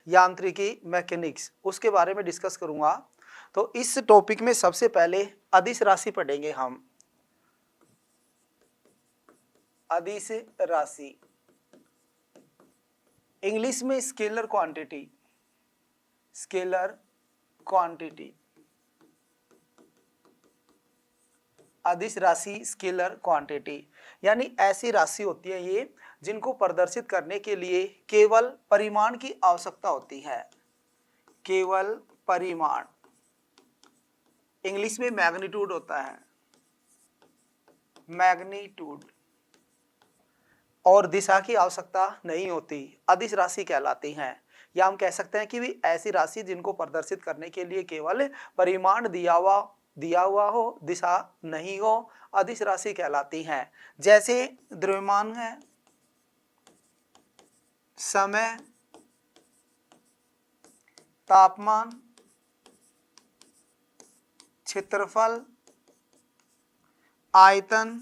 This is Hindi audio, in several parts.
यांत्रिकी मैकेनिक्स, उसके बारे में डिस्कस करूंगा। तो इस टॉपिक में सबसे पहले अदिश राशि पढ़ेंगे हम। अदिश राशि इंग्लिश में स्केलर क्वांटिटी, स्केलर क्वांटिटी, अदिश राशि स्केलर क्वांटिटी, यानी ऐसी राशि होती है ये जिनको प्रदर्शित करने के लिए केवल परिमाण की आवश्यकता होती है, केवल परिमाण। इंग्लिश में मैग्नीट्यूड होता है, मैग्नीट्यूड, और दिशा की आवश्यकता नहीं होती, अदिश राशि कहलाती हैं। या हम कह सकते हैं कि भी ऐसी राशि जिनको प्रदर्शित करने के लिए केवल परिमाण दिया हुआ हो, दिशा नहीं हो, अदिश राशि कहलाती हैं। जैसे द्रव्यमान है, समय, तापमान, क्षेत्रफल, आयतन,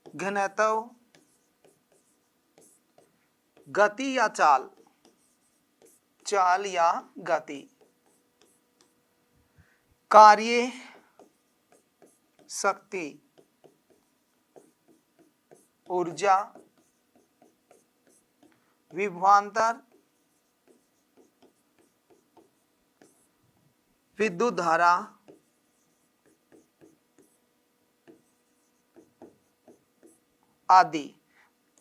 घनत्व, गति या चाल, चाल या गति, कार्य शक्ति, ऊर्जा, विभवांतर, विद्युत धारा, आदि।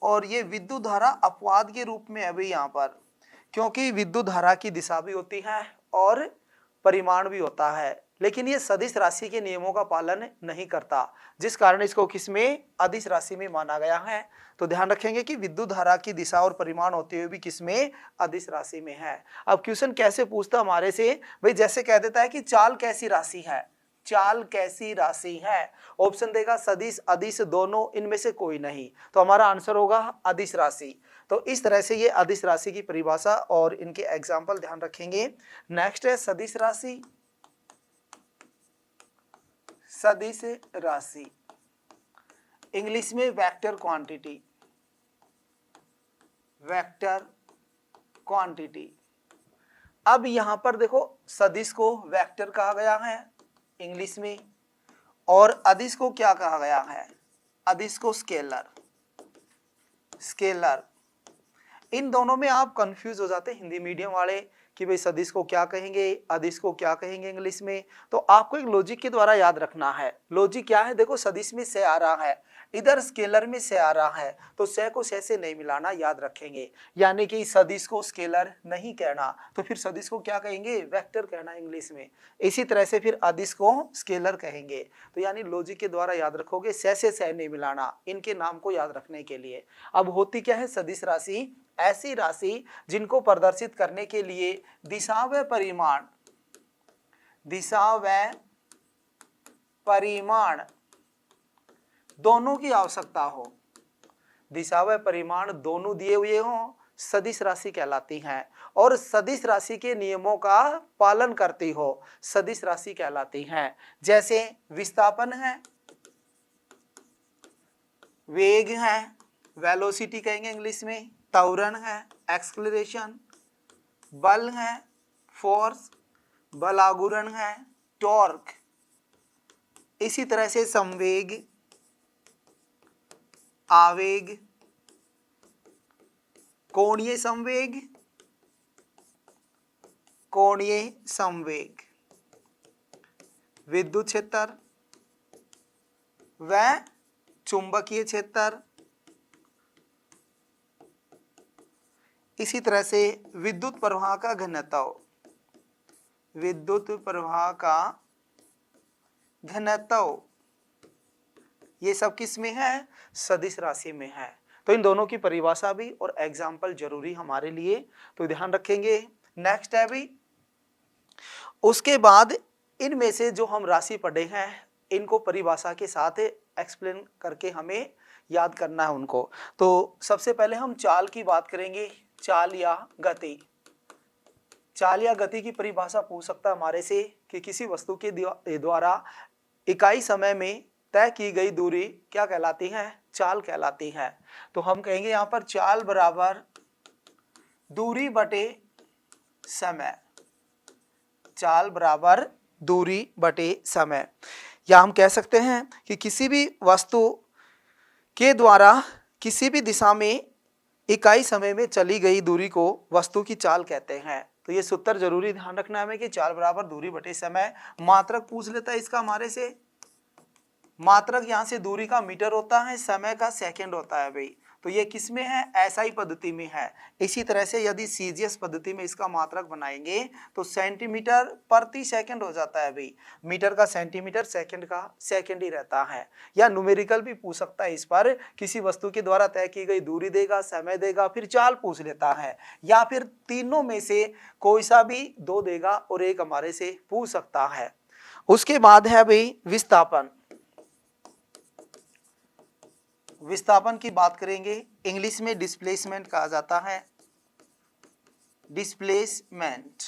और ये विद्युत धारा अपवाद के रूप में है भाई यहाँ पर, क्योंकि विद्युत धारा की दिशा भी होती है और परिमाण भी होता है, लेकिन ये सदिश राशि के नियमों का पालन नहीं करता, जिस कारण इसको किसमें, अदिश राशि में माना गया है। तो ध्यान रखेंगे कि विद्युत धारा की दिशा और परिमाण होते हुए भी किसमें, अदिश राशि में है। अब क्वेश्चन कैसे पूछता हमारे से, भाई जैसे कह देता है कि चाल कैसी राशि है, चाल कैसी राशि है, ऑप्शन देगा सदिश अदिश दोनों, इनमें से कोई नहीं, तो हमारा आंसर होगा अदिश राशि। तो इस तरह से ये अदिश राशि की परिभाषा और इनके एग्जाम्पल ध्यान रखेंगे। नेक्स्ट है सदिश राशि, सदिश राशि इंग्लिश में वेक्टर क्वांटिटी, वेक्टर क्वांटिटी। अब यहां पर देखो सदिश को वेक्टर कहा गया है इंग्लिश में, और अदिश को क्या कहा गया है, अदिश को स्केलर, स्केलर। इन दोनों में आप कंफ्यूज हो जाते हैं हिंदी मीडियम वाले कि भाई सदिश को क्या कहेंगे, अदिश को क्या कहेंगे इंग्लिश में। तो आपको एक लॉजिक के द्वारा याद रखना है। लॉजिक क्या है, देखो सदिश में से आ रहा है, इधर स्केलर में से आ रहा है, तो से को से नहीं मिलाना, याद रखेंगे। यानी कि सदिश को स्केलर नहीं कहना, तो फिर सदिश को क्या कहेंगे, वेक्टर कहना इंग्लिश में। इसी तरह से फिर अदिश को स्केलर कहेंगे। तो यानी लॉजिक के द्वारा याद रखोगे, से नहीं मिलाना, इनके नाम को याद रखने के लिए। अब होती क्या है सदिश राशि, ऐसी राशि जिनको प्रदर्शित करने के लिए दिशा व परिमाण, दिशा व परिमाण दोनों की आवश्यकता हो, दिशा व परिमाण दोनों दिए हुए हों, सदिश राशि कहलाती हैं। और सदिश राशि के नियमों का पालन करती हो, सदिश राशि कहलाती हैं। जैसे विस्थापन है, वेग है, वेलोसिटी कहेंगे इंग्लिश में, त्वरण है, एक्सेलरेशन, बल है, फोर्स, बलागुरण है, टॉर्क। इसी तरह से संवेग, आवेग, कोणीय संवेग, कोणीय संवेग, विद्युत क्षेत्र व चुंबकीय क्षेत्र। इसी तरह से विद्युत प्रवाह का घनत्व, विद्युत प्रवाह का घनत्व, ये सब किस में है, सदिश राशि में है। तो इन दोनों की परिभाषा भी और एग्जाम्पल जरूरी हमारे लिए, तो ध्यान रखेंगे। नेक्स्ट है भी, उसके बाद इनमें से जो हम राशि पढ़े हैं इनको परिभाषा के साथ एक्सप्लेन करके हमें याद करना है उनको। तो सबसे पहले हम चाल की बात करेंगे, चाल या गति। चाल या गति की परिभाषा पूछ सकता है हमारे से कि किसी वस्तु के द्वारा इकाई समय में तय की गई दूरी क्या कहलाती है, चाल कहलाती है। तो हम कहेंगे यहाँ पर चाल बराबर दूरी बटे समय, चाल बराबर दूरी बटे समय। या हम कह सकते हैं कि किसी भी वस्तु के द्वारा किसी भी दिशा में इकाई समय में चली गई दूरी को वस्तु की चाल कहते हैं। तो ये सूत्र जरूरी ध्यान रखना है कि चाल बराबर दूरी बटे समय। मात्रक पूछ लेता है इसका हमारे से, मात्रक यहाँ से दूरी का मीटर होता है, समय का सेकंड होता है भाई। तो ये किस में है, एसआई पद्धति में है। इसी तरह से यदि सीजीएस पद्धति में इसका मात्रक बनाएंगे तो सेंटीमीटर प्रति सेकंड हो जाता है भाई। मीटर का सेंटीमीटर, सेकंड का सेकंड ही रहता है। या न्यूमेरिकल भी पूछ सकता है इस पर, किसी वस्तु के द्वारा तय की गई दूरी देगा, समय देगा, फिर चाल पूछ लेता है, या फिर तीनों में से कोई सा भी दो देगा और एक हमारे से पूछ सकता है। उसके बाद है भाई विस्थापन। विस्थापन की बात करेंगे, इंग्लिश में डिस्प्लेसमेंट कहा जाता है, डिस्प्लेसमेंट,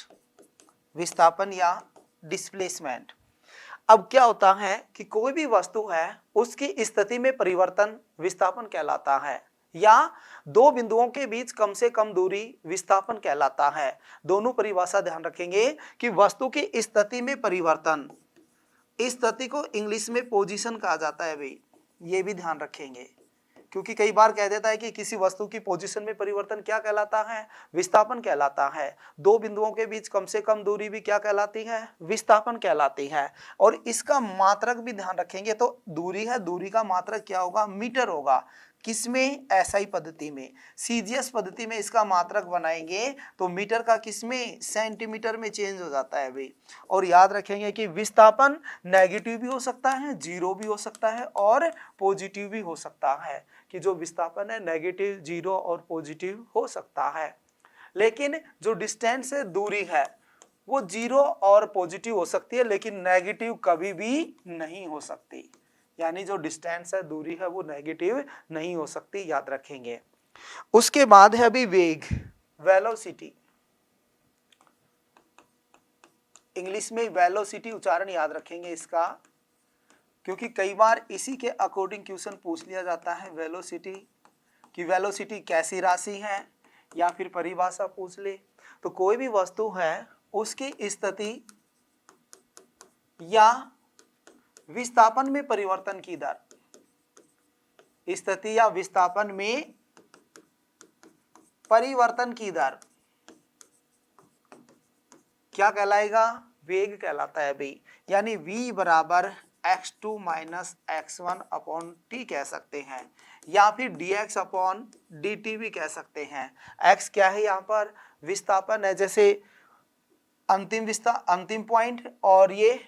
विस्थापन या डिस्प्लेसमेंट। अब क्या होता है कि कोई भी वस्तु है उसकी स्थिति में परिवर्तन विस्थापन कहलाता है, या दो बिंदुओं के बीच कम से कम दूरी विस्थापन कहलाता है। दोनों परिभाषा ध्यान रखेंगे कि वस्तु की स्थिति में परिवर्तन, स्थिति को इंग्लिश में पोजीशन कहा जाता है भाई, ये भी ध्यान रखेंगे, क्योंकि कई बार कह देता है कि किसी वस्तु की पोजीशन में परिवर्तन क्या कहलाता है, विस्थापन कहलाता है। दो बिंदुओं के बीच कम से कम दूरी भी क्या कहलाती है, विस्थापन कहलाती है। और इसका मात्रक भी ध्यान रखेंगे, तो दूरी है, दूरी का मात्रक क्या होगा, मीटर होगा। किसमें, एसआई पद्धति में। सीजीएस पद्धति में इसका मात्रक बनाएंगे तो मीटर का किसमें, सेंटीमीटर में चेंज हो जाता है भाई। और याद रखेंगे कि विस्थापन नेगेटिव भी हो सकता है, जीरो भी हो सकता है और पॉजिटिव भी हो सकता है, कि जो विस्थापन है नेगेटिव, जीरो और पॉजिटिव हो सकता है। लेकिन जो डिस्टेंस है, दूरी है, वो जीरो और पॉजिटिव हो सकती है, लेकिन नेगेटिव कभी भी नहीं हो सकती। यानी जो डिस्टेंस है, दूरी है, वो नेगेटिव नहीं हो सकती, याद रखेंगे। उसके बाद है अभी वेग, वेलोसिटी। इंग्लिश में वेलोसिटी उच्चारण याद रखेंगे इसका, क्योंकि कई बार इसी के अकॉर्डिंग क्वेश्चन पूछ लिया जाता है। वेलोसिटी कि वेलोसिटी कैसी राशि है, या फिर परिभाषा पूछ ले। तो कोई भी वस्तु है उसकी स्थिति या विस्थापन में परिवर्तन की दर, स्थिति या विस्थापन में परिवर्तन की दर क्या कहलाएगा, वेग कहलाता है भाई। यानी v बराबर x2 minus x1 upon T कह सकते हैं, या फिर dx अपॉन dt भी कह सकते हैं। x क्या है, यहाँ पर विस्थापन है, जैसे अंतिम पॉइंट और ये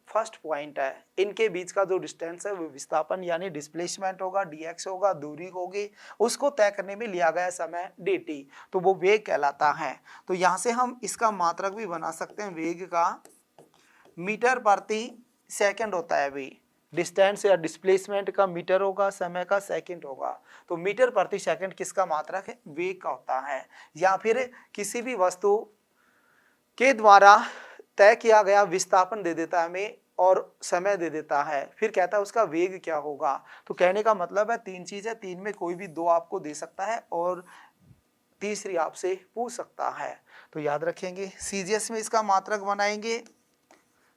फर्स्ट पॉइंट है, इनके बीच का जो डिस्टेंस है वो विस्थापन यानी डिस्प्लेसमेंट होगा, dx होगा, दूरी होगी, उसको तय करने में लिया गया समय dt, तो वो वेग कहलाता है। तो यहाँ से हम इसका मात्रक भी बना सकते हैं, वेग का मीटर प्रति सेकंड होता है भाई। डिस्टेंस या डिस्प्लेसमेंट का मीटर होगा, समय का सेकंड होगा, तो मीटर प्रति सेकंड किसका मात्रक है, वेग का होता है। या फिर किसी भी वस्तु के द्वारा तय किया गया विस्थापन दे देता है हमें और समय दे देता है, फिर कहता है उसका वेग क्या होगा। तो कहने का मतलब है तीन चीज है, तीन में कोई भी दो आपको दे सकता है और तीसरी आपसे पूछ सकता है। तो याद रखेंगे, सीजीएस में इसका मात्रक बनाएंगे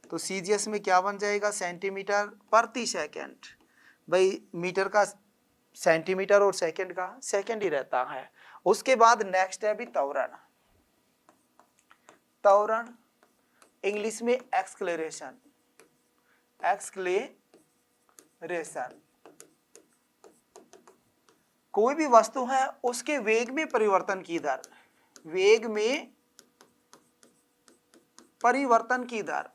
तो सीजीएस में क्या बन जाएगा, सेंटीमीटर प्रति सेकंड। भाई मीटर का सेंटीमीटर और सेकंड का सेकंड ही रहता है। उसके बाद नेक्स्ट है अभी त्वरण। त्वरण इंग्लिश में एक्सक्लेरेशन, एक्सक्लेरेशन। कोई भी वस्तु है उसके वेग में परिवर्तन की दर, वेग में परिवर्तन की दर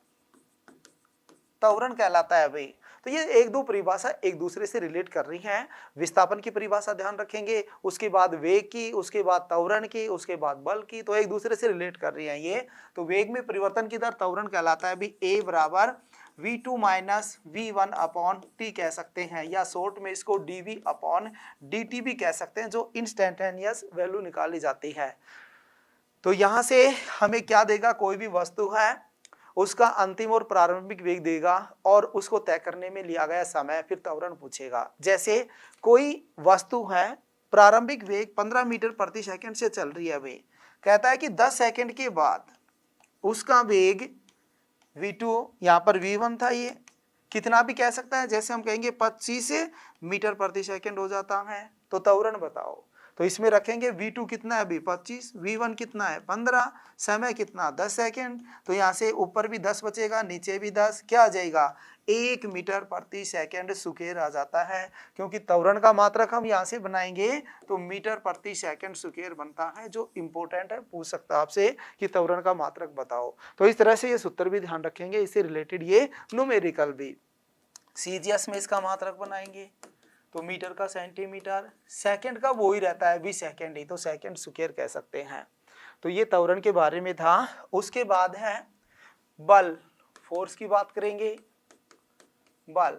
त्वरण कहलाता है भाई। तो ये एक दो परिभाषा एक दूसरे से रिलेट कर रही हैं। विस्थापन की परिभाषा ध्यान रखेंगे, उसके बाद वेग की, उसके बाद त्वरण की, उसके बाद बल की, तो एक दूसरे से रिलेट कर रही हैं ये। तो वेग में परिवर्तन की दर त्वरण कहलाता है भी। a बराबर v2 minus v1 upon T कह सकते हैं, या शॉर्ट में इसको dv अपॉन dt भी कह सकते हैं, जो इंस्टेंटेनियस वैल्यू निकाली जाती है। तो यहाँ से हमें क्या देगा, कोई भी वस्तु है उसका अंतिम और प्रारंभिक वेग देगा और उसको तय करने में लिया गया समय, फिर त्वरण पूछेगा। जैसे कोई वस्तु है प्रारंभिक वेग 15 मीटर प्रति सेकंड से चल रही है भाई, कहता है कि 10 सेकंड के बाद उसका वेग v2, यहाँ पर v1 था, ये कितना भी कह सकता है, जैसे हम कहेंगे 25 मीटर प्रति सेकंड हो जाता है। तो त्वरण बताओ, तो इसमें रखेंगे v2 कितना है अभी 25, v1 कितना है 15, समय कितना 10 सेकंड। तो यहाँ से ऊपर भी 10 बचेगा, नीचे भी 10, क्या आ जाएगा 1 मीटर प्रति सेकंड स्क्वायर आ जाता है। क्योंकि त्वरण का मात्रक हम यहाँ से बनाएंगे तो मीटर प्रति सेकंड स्क्वायर बनता है, जो इंपॉर्टेंट है, पूछ सकता है आपसे कि त्वरण का मात्रक बताओ। तो इस तरह से ये सूत्र भी ध्यान रखेंगे, इससे रिलेटेड ये न्यूमेरिकल भी। सीजीएस में इसका मात्रक बनाएंगे तो मीटर का सेंटीमीटर, सेकंड का वो ही रहता है भी सेकंड ही, तो सेकंड स्क्वायर कह सकते हैं। तो ये त्वरण के बारे में था। उसके बाद है बल, फोर्स की बात करेंगे। बल,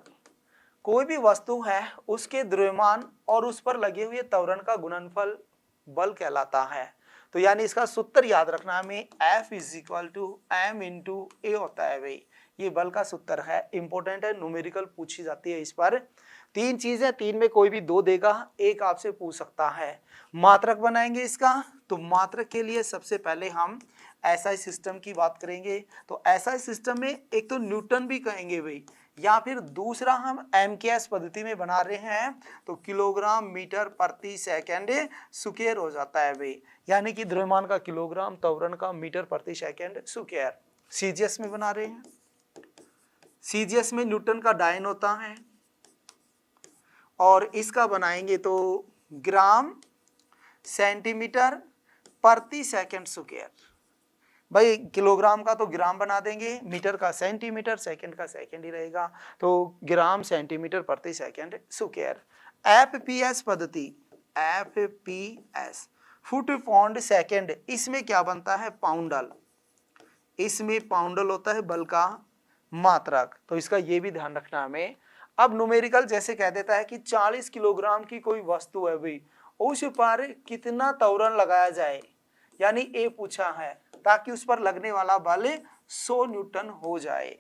कोई भी वस्तु है उसके द्रव्यमान और उस पर लगे हुए त्वरण का गुणनफल बल कहलाता है। तो यानी इसका सूत्र याद रखना हमें, F = m × a होता है भाई, ये बल का सूत्र है, इंपॉर्टेंट है, न्यूमेरिकल पूछी जाती है इस पर। 3 चीजें, 3 में कोई भी 2 देगा, एक आपसे पूछ सकता है। मात्रक बनाएंगे इसका, तो मात्रक के लिए सबसे पहले हम एसआई सिस्टम की बात करेंगे। तो एसआई सिस्टम में एक तो न्यूटन भी कहेंगे भाई, या फिर दूसरा हम एमकेएस पद्धति में बना रहे हैं तो किलोग्राम मीटर प्रति सेकंड स्क्वायर हो जाता है भाई, यानी कि द्रव्यमान का किलोग्राम, त्वरण का मीटर प्रति सेकंड स्क्वायर। सीजीएस में बना रहे हैं, सीजीएस में न्यूटन का डायन होता है और इसका बनाएंगे तो ग्राम सेंटीमीटर प्रति सेकंड स्क्वायर। भाई किलोग्राम का तो ग्राम बना देंगे, मीटर का सेंटीमीटर, सेकंड का सेकंड ही रहेगा, तो ग्राम सेंटीमीटर प्रति सेकंड स्क्वायर। एफपीएस पद्धति, एफपीएस फुट पाउंड सेकंड, इसमें क्या बनता है पाउंडल, इसमें पाउंडल होता है बल का मात्रक, तो इसका ये भी ध्यान रखना हमें। अब न्यूमेरिकल जैसे कह देता है कि 40 किलोग्राम की कोई वस्तु है भाई, उस पर कितना त्वरण लगाया जाए, यानी ए पूछा है, ताकि उस पर लगने वाला बल 100 न्यूटन हो जाए।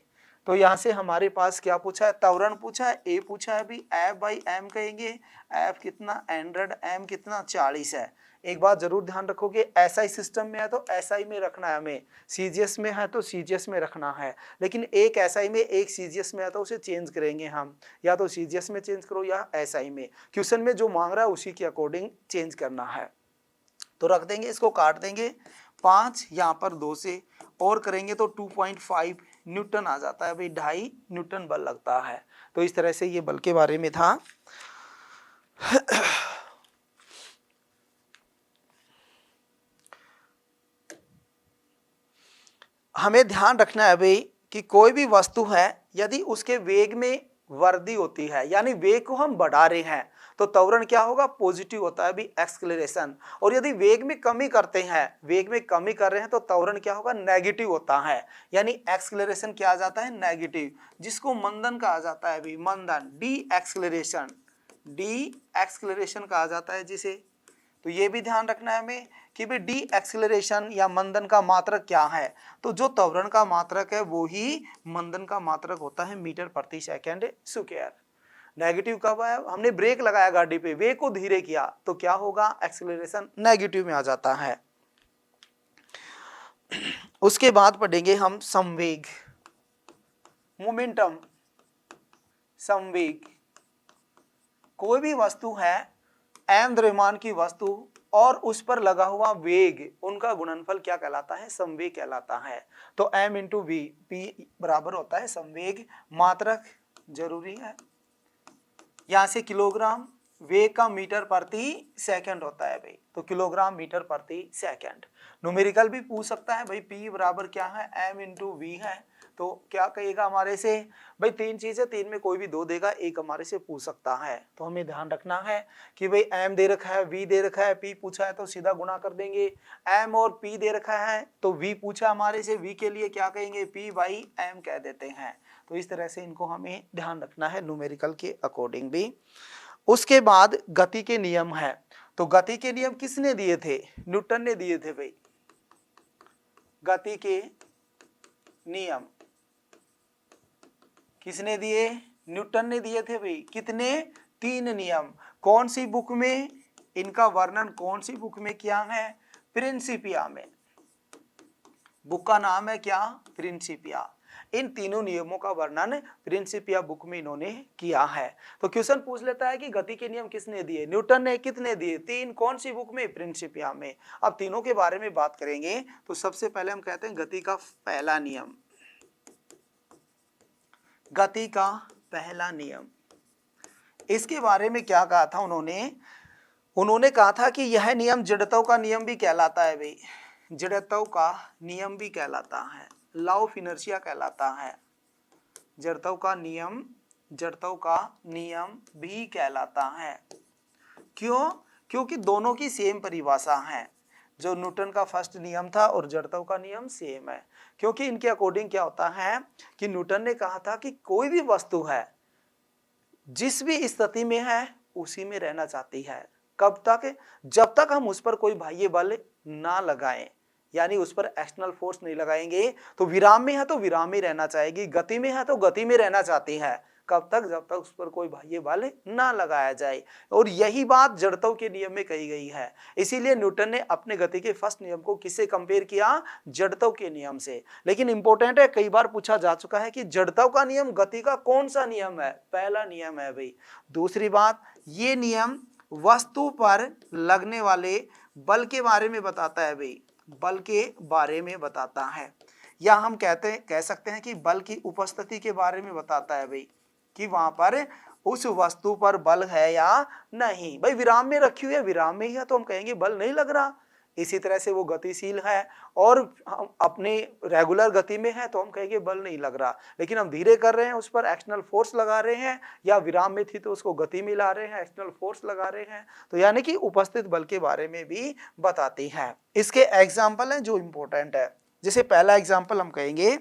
तो यहाँ से हमारे पास क्या पूछा है, त्वरण पूछा है, ए पूछा है भी, F/m कहेंगे, F कितना 100, m कितना 40 है। एक बात जरूर ध्यान रखोगे, एसआई सिस्टम में है तो एसआई में रखना है हमें, सीजीएस में है तो सीजीएस में रखना है, लेकिन एक एसआई में एक सीजीएस में है तो उसे चेंज करेंगे हम, या तो सीजीएस में चेंज करो या एसआई में, क्वेश्चन में जो मांग रहा है उसी के अकॉर्डिंग चेंज करना है। तो रख देंगे, इसको काट देंगे 5, यहाँ पर 2 से और करेंगे तो 2.5 न्यूटन आ जाता है भाई, 2.5 न्यूटन बल लगता है। तो इस तरह से ये बल के बारे में था। हमें ध्यान रखना है भाई कि कोई भी वस्तु है यदि उसके वेग में वृद्धि होती है, यानी वेग को हम बढ़ा रहे हैं, तो त्वरण क्या होगा पॉजिटिव होता है भी, एक्सेलरेशन। और यदि वेग में कमी करते हैं, वेग में कमी कर रहे हैं, तो त्वरण क्या होगा नेगेटिव होता है, यानी एक्सेलरेशन क्या आ जाता है नेगेटिव, जिसको मंदन कहा जाता है भी, मंदन, डी एक्सेलरेशन कहा जाता है जिसे। तो ये भी ध्यान रखना है हमें कि भाई डी एक्सेलरेशन या मंदन का मात्रक क्या है, तो जो त्वरण का मात्रक है वो ही मंदन का मात्रक होता है, मीटर प्रति सेकंड स्क्वायर। नेगेटिव कब है, हमने ब्रेक लगाया गाड़ी पे, वेग को धीरे किया तो क्या होगा एक्सेलरेशन नेगेटिव में आ जाता है। उसके बाद पढ़ेंगे हम संवेग, मोमेंटम, संवेग। कोई भी वस्तु है m द्रव्यमान की वस्तु और उस पर लगा हुआ वेग, उनका गुणनफल क्या कहलाता है संवेग कहलाता है। तो m × v, p बराबर होता है संवेग, मात्रक जरूरी है, यहाँ से किलोग्राम, वेग का मीटर प्रति सेकंड होता है भाई, तो किलोग्राम मीटर प्रति सेकंड। न्यूमेरिकल भी पूछ सकता है भाई, p बराबर क्या है m × v है, तो क्या कहेगा हमारे से भाई 3 चीजें, 3 में कोई भी 2 देगा, एक हमारे से पूछ सकता है। तो हमें ध्यान रखना है कि भाई m दे रखा है, v दे रखा है, p पूछा है तो सीधा गुणा कर देंगे, m और p दे रखा है तो v पूछा हमारे से, v के लिए क्या कहेंगे p/m कह देते हैं। तो इस तरह से इनको हमें ध्यान रखना है न्यूमेरिकल के अकॉर्डिंग भी। उसके बाद गति के नियम है, तो गति के नियम किसने दिए थे, न्यूटन ने दिए थे भाई। गति के नियम किसने दिए, न्यूटन ने दिए थे भाई, कितने 3 नियम। कौन सी बुक में, इनका वर्णन कौन सी बुक में किया है, प्रिंसिपिया में। बुक का नाम है क्या? प्रिंसिपिया। इन तीनों नियमों का वर्णन प्रिंसिपिया बुक में इन्होंने किया है। तो क्वेश्चन पूछ लेता है कि गति के नियम किसने दिए? न्यूटन ने। कितने दिए? 3। कौन सी बुक में? प्रिंसिपिया में। अब तीनों के बारे में बात करेंगे तो सबसे पहले हम कहते हैं गति का पहला नियम। गति का पहला नियम, इसके बारे में क्या कहा था उन्होंने कहा था कि यह नियम जड़त्व का नियम भी कहलाता है भाई, जड़त्व का नियम भी कहलाता है, लॉ ऑफ इनर्शिया कहलाता है। जड़त्व का नियम भी कहलाता है। क्यों? क्योंकि दोनों की सेम परिभाषा है। जो न्यूटन का फर्स्ट नियम था और जड़त्व का नियम सेम है। क्योंकि इनके अकॉर्डिंग क्या होता है कि न्यूटन ने कहा था कि कोई भी वस्तु है जिस भी स्थिति में है उसी में रहना चाहती है। कब तक? जब तक हम उस पर कोई बाह्य बल ना लगाएं, यानी उस पर एक्सटर्नल फोर्स नहीं लगाएंगे। तो विराम में है तो विराम में रहना चाहेगी, गति में है तो गति में रहना चाहती है। कब तक? जब तक उस पर कोई बाह्य बल ना लगाया जाए। और यही बात जड़त्व के नियम में कही गई है। इसीलिए न्यूटन ने अपने गति के फर्स्ट नियम को किससे कंपेयर किया? जड़त्व के नियम से। लेकिन इंपॉर्टेंट है, कई बार पूछा जा चुका है कि जड़त्व का नियम गति का कौन सा नियम है? पहला नियम है भाई। दूसरी बात, ये नियम वस्तु पर लगने वाले बल के बारे में बताता है भाई, बल के बारे में बताता है। या हम कह सकते हैं कि बल की उपस्थिति के बारे में बताता है भाई, कि वहां पर उस वस्तु पर बल है या नहीं। भाई विराम में रखी हुई है, विराम में ही है तो हम कहेंगे बल नहीं लग रहा। इसी तरह से वो गतिशील है और हम अपने रेगुलर गति में है तो हम कहेंगे बल नहीं लग रहा। लेकिन हम धीरे कर रहे हैं, उस पर एक्सटर्नल फोर्स लगा रहे हैं, या विराम में थी तो उसको गति में ला रहे हैं, एक्सटर्नल फोर्स लगा रहे हैं। तो यानी कि उपस्थित बल के बारे में भी बताती है। इसके एग्जाम्पल हैं जो इंपॉर्टेंट है। जैसे पहला एग्जाम्पल हम कहेंगे,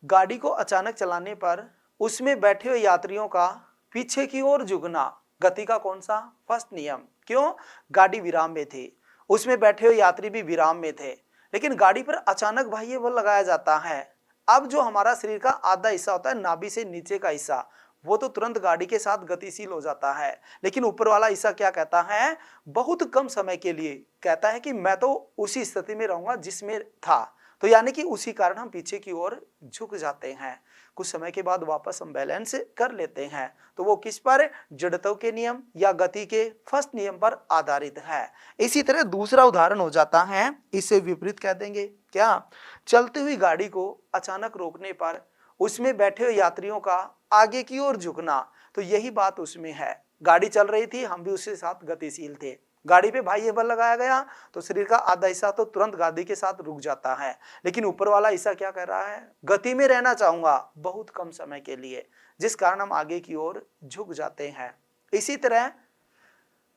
गाड़ी को अचानक चलाने पर उसमें बैठे हुए यात्रियों का पीछे की ओर झुकना। गति का कौन सा? फर्स्ट नियम। क्यों? गाड़ी विराम में थी, उसमें बैठे हुए यात्री भी विराम में थे, लेकिन गाड़ी पर अचानक बाह्य बल लगाया जाता है। अब जो हमारा शरीर का आधा हिस्सा होता है, नाभि से नीचे का हिस्सा, वो तो तुरंत गाड़ी के साथ गतिशील हो जाता है। लेकिन ऊपर वाला हिस्सा क्या कहता है? बहुत कम समय के लिए कहता है कि मैं तो उसी स्थिति में रहूंगा जिसमें था। तो यानी कि उसी कारण हम पीछे की ओर झुक जाते हैं। कुछ समय के बाद वापस हम बैलेंस कर लेते हैं। तो वो किस पर? जड़त्व के नियम या गति के फर्स्ट नियम पर आधारित है। इसी तरह दूसरा उदाहरण हो जाता है, इससे विपरीत कह देंगे क्या? चलती हुई गाड़ी को अचानक रोकने पर उसमें बैठे हुए यात्रियों का आगे की ओर झुकना। तो यही बात उसमें है। गाड़ी चल रही थी, हम भी उसके साथ गतिशील थे, गाड़ी पे बाह्य बल लगाया गया तो शरीर का आधा हिस्सा तो तुरंत गाड़ी के साथ रुक जाता है। लेकिन ऊपर वाला हिस्सा क्या कह रहा है? गति में रहना चाहूंगा बहुत कम समय के लिए, जिस कारण हम आगे की ओर झुक जाते हैं। इसी तरह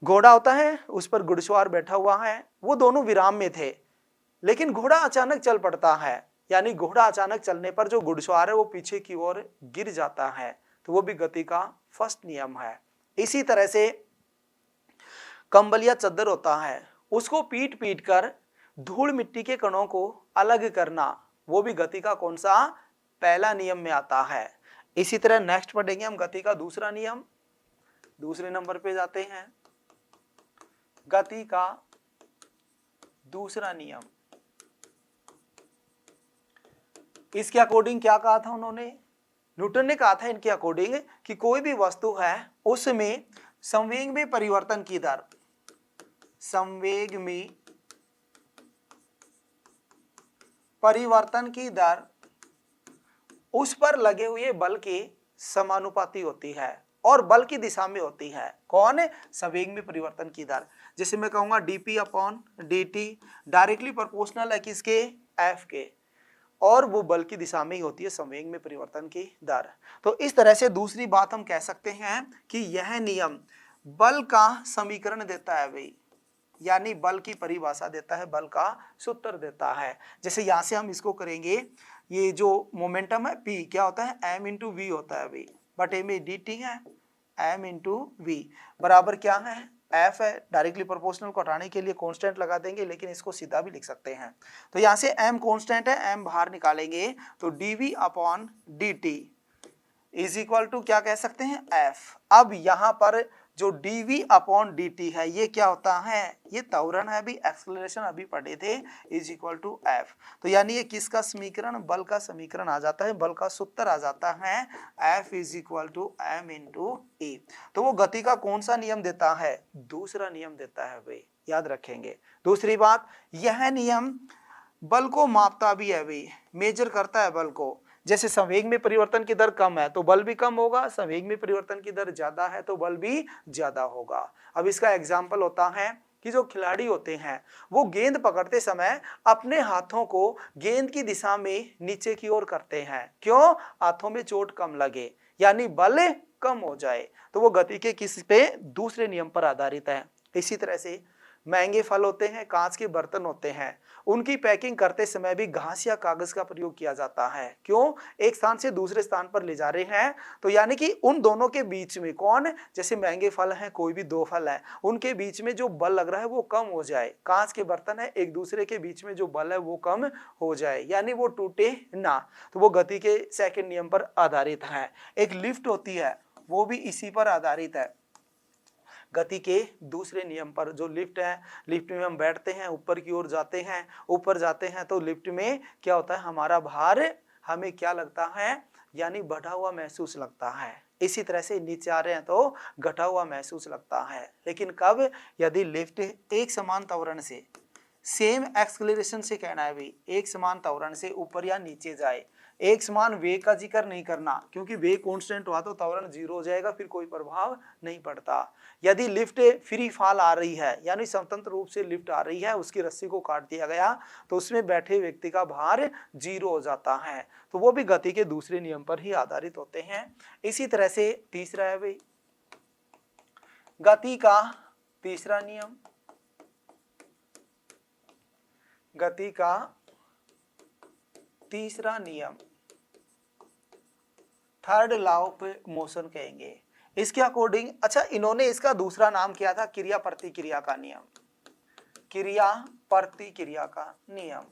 घोड़ा होता है, उस पर घुड़सवार बैठा हुआ है, वो दोनों विराम में थे, लेकिन घोड़ा अचानक चल पड़ता है। यानी घोड़ा अचानक चलने पर जो घुड़सवार है वो पीछे की ओर गिर जाता है। तो वो भी गति का फर्स्ट नियम है। इसी तरह से कंबल या चद्दर होता है, उसको पीट पीट कर धूल मिट्टी के कणों को अलग करना, वो भी गति का कौन सा? पहला नियम में आता है। इसी तरह नेक्स्ट पढ़ेंगे हम गति का दूसरा नियम। दूसरे नंबर पे जाते हैं, गति का दूसरा नियम। इसके अकॉर्डिंग क्या कहा था उन्होंने? न्यूटन ने कहा था इनके अकॉर्डिंग कि कोई भी वस्तु है उसमें संवेग में परिवर्तन की दर, संवेग में परिवर्तन की दर उस पर लगे हुए बल के समानुपाती होती है और बल की दिशा में होती है। कौन है? संवेग में परिवर्तन की दर। जैसे मैं कहूंगा dp upon dt directly proportional है किसके? f के, और वो बल की दिशा में ही होती है, संवेग में परिवर्तन की दर। तो इस तरह से दूसरी बात हम कह सकते हैं कि यह नियम बल का समीकरण देता है भाई, यानी बल की परिभाषा देता है, बल का सूत्र देता है। जैसे यहां से हम इसको करेंगे, ये जो मोमेंटम है p क्या होता है? m इंटू वी होता है भाई, बटे में dt है m इंटू वी बराबर क्या है? f है। डायरेक्टली प्रोपोर्शनल को हटाने के लिए कांस्टेंट लगा देंगे, लेकिन इसको सीधा भी लिख सकते हैं। तो यहाँ से m कांस्टेंट है, m बाहर निकालेंगे तो dv upon dt is equal to क्या कह सकते हैं? f। अब यहाँ पर जो dv अपॉन dt है ये क्या होता है, ये त्वरण है, अभी एक्सेलरेशन अभी पढ़े थे, इज इक्वल टू एफ। तो यानी ये किसका समीकरण, बल का समीकरण आ जाता है, बल का सूत्र आ जाता है F is equal to M into E. तो वो गति का कौन सा नियम देता है, दूसरा नियम देता है भाई, याद रखेंगे। दूसरी बात, यह नियम बल को मापता भी है भाई, मेजर करता है बल को। जैसे संवेग में परिवर्तन की दर कम है तो बल भी कम होगा, संवेग में परिवर्तन की दर ज्यादा है तो बल भी ज्यादा होगा। अब इसका एग्जाम्पल होता है कि जो खिलाड़ी होते हैं वो गेंद पकड़ते समय अपने हाथों को गेंद की दिशा में नीचे की ओर करते हैं, क्यों, हाथों में चोट कम लगे, यानी बल कम हो जाए। तो वो गति के किस पे, दूसरे नियम पर आधारित है। इसी तरह से महंगे फल होते हैं, कांच के बर्तन होते हैं, उनकी पैकिंग करते समय भी घास या कागज का प्रयोग किया जाता है, क्यों, एक स्थान से दूसरे स्थान पर ले जा रहे हैं, तो यानी कि उन दोनों के बीच में कौन, जैसे महंगे फल हैं, कोई भी दो फल है, उनके बीच में जो बल लग रहा है वो कम हो जाए, कांच के बर्तन है, एक दूसरे के बीच में जो बल है वो कम हो जाए, यानी वो टूटे ना। तो वो गति के सेकंड नियम पर आधारित है। एक लिफ्ट होती है वो भी इसी पर आधारित है, गति के दूसरे नियम पर। जो लिफ्ट है, लिफ्ट में हम बैठते हैं, ऊपर की ओर जाते हैं, ऊपर जाते हैं तो लिफ्ट में क्या होता है, हमारा भार हमें क्या लगता है, यानी बढ़ा हुआ महसूस लगता है। इसी तरह से नीचे आ रहे हैं तो घटा हुआ महसूस लगता है। लेकिन कब, यदि लिफ्ट एक समान त्वरण से, सेम एक्सेलरेशन से कहना है भाई, एक समान त्वरण से ऊपर या नीचे जाए, एक समान वेग का जिक्र नहीं करना, क्योंकि वेग कांस्टेंट हुआ तो त्वरण जीरो हो जाएगा, फिर कोई प्रभाव नहीं पड़ता। यदि लिफ्ट फ्री फॉल आ रही है, यानी स्वतंत्र रूप से लिफ्ट आ रही है, उसकी रस्सी को काट दिया गया तो उसमें बैठे व्यक्ति का भार जीरो हो जाता है। तो वो भी गति के दूसरे नियम पर ही आधारित होते हैं। इसी तरह से तीसरा है भाई गति का तीसरा नियम, गति का तीसरा नियम, थर्ड लॉ ऑफ मोशन कहेंगे। इसके अकॉर्डिंग, अच्छा इन्होंने इसका दूसरा नाम किया था क्रिया प्रतिक्रिया का नियम, क्रिया प्रतिक्रिया का नियम।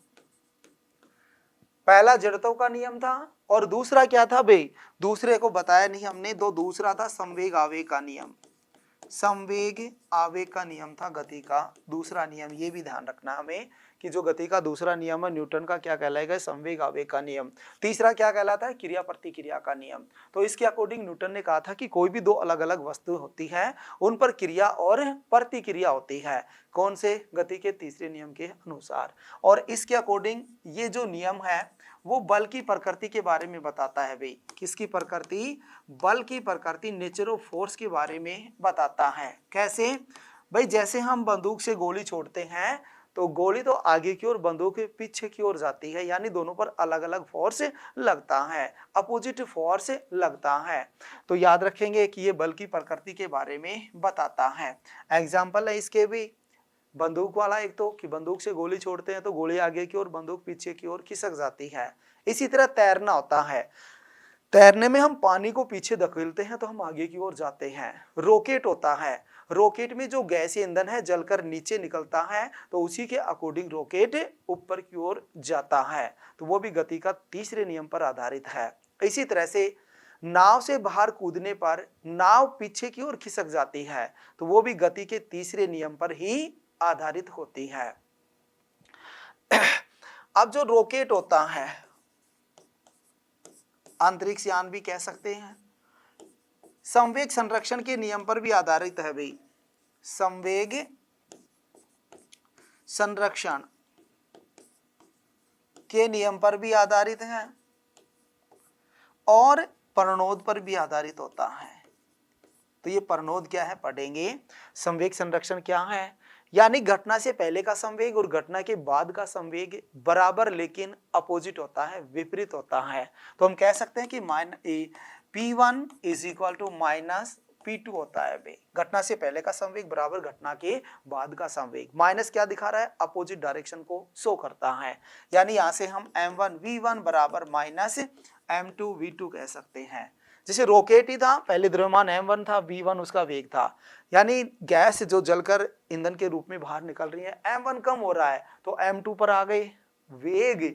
पहला जड़त्व का नियम था और दूसरा क्या था भाई, दूसरे को बताया नहीं हमने, तो दूसरा था संवेग आवेग का नियम, संवेग आवेग का नियम था गति का दूसरा नियम। ये भी ध्यान रखना हमें कि जो गति का दूसरा नियम है न्यूटन का, क्या कहलाएगा, संवेग आवेग का नियम। तीसरा क्या कहलाता है, क्रिया प्रतिक्रिया का नियम। तो इसके अकॉर्डिंग न्यूटन ने कहा था कि कोई भी दो अलग अलग वस्तु होती है उन पर क्रिया और प्रतिक्रिया होती है, कौन से, गति के तीसरे नियम के अनुसार। और इसके अकॉर्डिंग ये जो नियम है वो बल की प्रकृति के बारे में बताता है भाई, किसकी प्रकृति, बल की प्रकृति, नेचर ऑफ फोर्स के बारे में बताता है। कैसे भाई, जैसे हम बंदूक से गोली छोड़ते हैं तो गोली तो आगे की ओर, बंदूक पीछे की ओर जाती है, यानी दोनों पर अलग अलग फोर्स लगता है, अपोजिट फोर्स लगता है। तो याद रखेंगे कि ये बल की प्रकृति के बारे में बताता है। एग्जाम्पल है इसके भी, बंदूक वाला एक तो कि बंदूक से गोली छोड़ते हैं तो गोली आगे की ओर, बंदूक पीछे की ओर खिसक जाती है। इसी तरह तैरना होता है, तैरने में हम पानी को पीछे धकेलते हैं तो हम आगे की ओर जाते हैं। रॉकेट होता है, रॉकेट में जो गैसीय ईंधन है जलकर नीचे निकलता है तो उसी के अकॉर्डिंग रॉकेट ऊपर की ओर जाता है। तो वो भी गति का तीसरे नियम पर आधारित है। इसी तरह से नाव से बाहर कूदने पर नाव पीछे की ओर खिसक जाती है, तो वो भी गति के तीसरे नियम पर ही आधारित होती है। अब जो रॉकेट होता है, अंतरिक्ष यान भी कह सकते हैं, संवेग संरक्षण के नियम पर भी आधारित है भाई, संवेग संरक्षण के नियम पर भी आधारित है और प्रणोद पर भी आधारित होता है। तो ये प्रणोद क्या है पढ़ेंगे। संवेग संरक्षण क्या है, यानी घटना से पहले का संवेग और घटना के बाद का संवेग बराबर लेकिन अपोजिट होता है, विपरीत होता है। तो हम कह सकते हैं कि P1 is equal to minus P2 होता है भाई, घटना से पहले का संवेग बराबर घटना के बाद का संवेग। माइनस क्या दिखा रहा है, अपोजिट डायरेक्शन को शो करता है, यानी यहां से हम M1V1 बराबर माइनस M2V2 कह सकते हैं। जैसे रॉकेट ही था, पहले द्रव्यमान M1 था, V1 उसका वेग था, यानी गैस जो जलकर ईंधन के रूप में बाहर निकल रही है, M1 कम हो रहा है तो M2 पर आ गए, वेग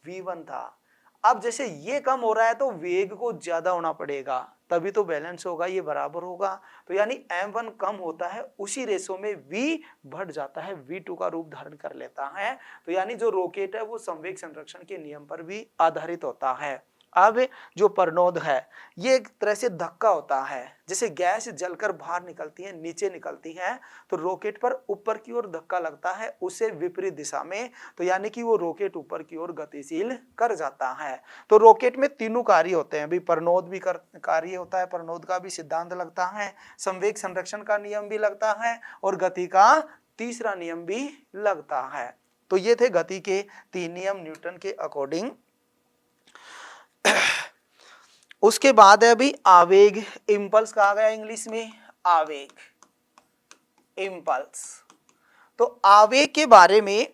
V1 था। अब जैसे ये कम हो रहा है तो वेग को ज्यादा होना पड़ेगा, तभी तो बैलेंस होगा, ये बराबर होगा। तो यानी m1 कम होता है, उसी रेशो में v बढ़ जाता है, v2 का रूप धारण कर लेता है। तो यानी जो रॉकेट है वो संवेग संरक्षण के नियम पर भी आधारित होता है। अब जो प्रणोद है ये एक तरह से धक्का होता है, जैसे गैस जलकर बाहर निकलती है, नीचे निकलती है, तो रॉकेट पर ऊपर की ओर धक्का लगता है उसे विपरीत दिशा में, तो यानी कि वो रॉकेट ऊपर की ओर गतिशील कर जाता है। तो रॉकेट में तीनों कार्य होते हैं, अभी प्रणोद भी कार्य होता है, प्रणोद का भी सिद्धांत लगता है, संवेग संरक्षण का नियम भी लगता है, और गति का तीसरा नियम भी लगता है। तो ये थे गति के 3 नियम न्यूटन के अकॉर्डिंग। उसके बाद है अभी आवेग, इम्पल्स कहा गया इंग्लिश में, आवेग, इम्पल्स। तो आवेग के बारे में,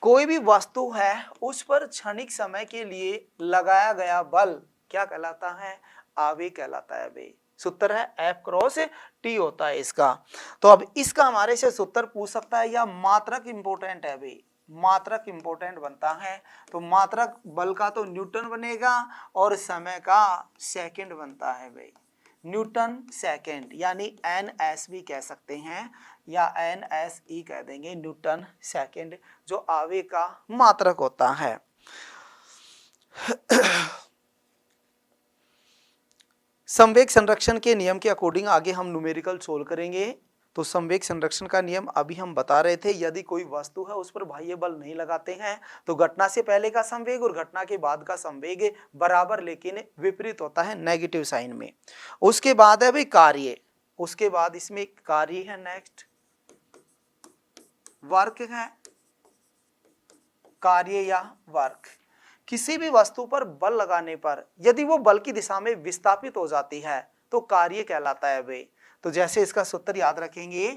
कोई भी वस्तु है उस पर क्षणिक समय के लिए लगाया गया बल क्या कहलाता है, आवेग कहलाता है। अभी सूत्र है F क्रॉस T होता है इसका। तो अब इसका हमारे से सूत्र पूछ सकता है, या मात्रक इंपोर्टेंट है, अभी मात्रक इंपोर्टेंट बनता है। तो मात्रक बल का तो न्यूटन बनेगा और समय का सेकंड बनता है भाई, न्यूटन सेकंड, यानी NS भी कह सकते हैं या NSE कह देंगे, न्यूटन सेकंड, जो आवेग का मात्रक होता है। संवेग संरक्षण के नियम के अकॉर्डिंग आगे हम न्यूमेरिकल सोल्व करेंगे। तो संवेग संरक्षण का नियम अभी हम बता रहे थे, यदि कोई वस्तु है उस पर बाह्य बल नहीं लगाते हैं तो घटना से पहले का संवेग और घटना के बाद का संवेग बराबर लेकिन विपरीत होता है, नेगेटिव साइन में। उसके बाद है भाई कार्य, उसके बाद इसमें कार्य है, नेक्स्ट वर्क है, कार्य या वर्क। किसी भी वस्तु पर बल लगाने पर यदि वो बल की दिशा में विस्थापित हो जाती है तो कार्य कहलाता है भाई। तो जैसे इसका सूत्र याद रखेंगे,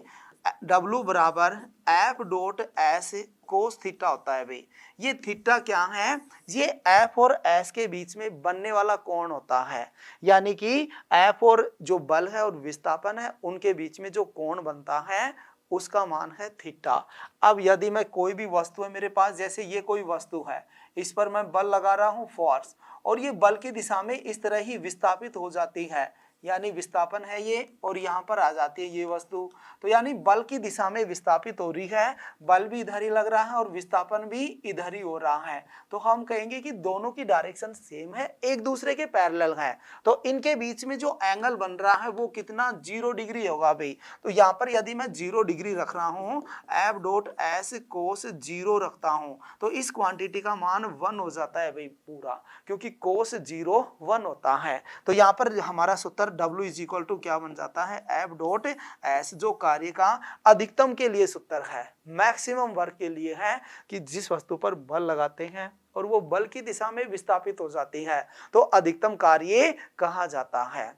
W बराबर F dot S cos theta होता है भाई। ये थीटा क्या है, ये F और S के बीच में बनने वाला कोण होता है, यानी कि F और जो बल है और विस्थापन है उनके बीच में जो कोण बनता है उसका मान है थीटा। अब यदि मैं कोई भी वस्तु है मेरे पास, जैसे ये कोई वस्तु है, इस पर मैं बल लगा रहा हूं फोर्स, और ये बल की दिशा में इस तरह ही विस्थापित हो जाती है, यानी विस्थापन है ये, और यहाँ पर आ जाती है ये वस्तु, तो यानी बल की दिशा में विस्थापित हो रही है, बल भी इधर ही लग रहा है और विस्थापन भी इधर ही हो रहा है, तो हम कहेंगे कि दोनों की डायरेक्शन सेम है, एक दूसरे के पैरेलल है। तो इनके बीच में जो एंगल बन रहा है वो कितना, 0 डिग्री होगा भाई। तो यहाँ पर यदि मैं 0 डिग्री रख रहा हूँ, F डॉट S कोस 0 रखता हूँ, तो इस क्वांटिटी का मान 1 हो जाता है भाई पूरा, क्योंकि कोस 0 1 होता है। तो यहाँ पर हमारा सूत्र W इज इक्वल टू क्या बन जाता है, F डॉट S, जो कार्य का अधिकतम के लिए सूत्र है, मैक्सिमम वर्क के लिए है, कि जिस वस्तु पर बल लगाते हैं और वो बल की दिशा में विस्थापित हो जाती है तो अधिकतम कार्य कहा जाता है।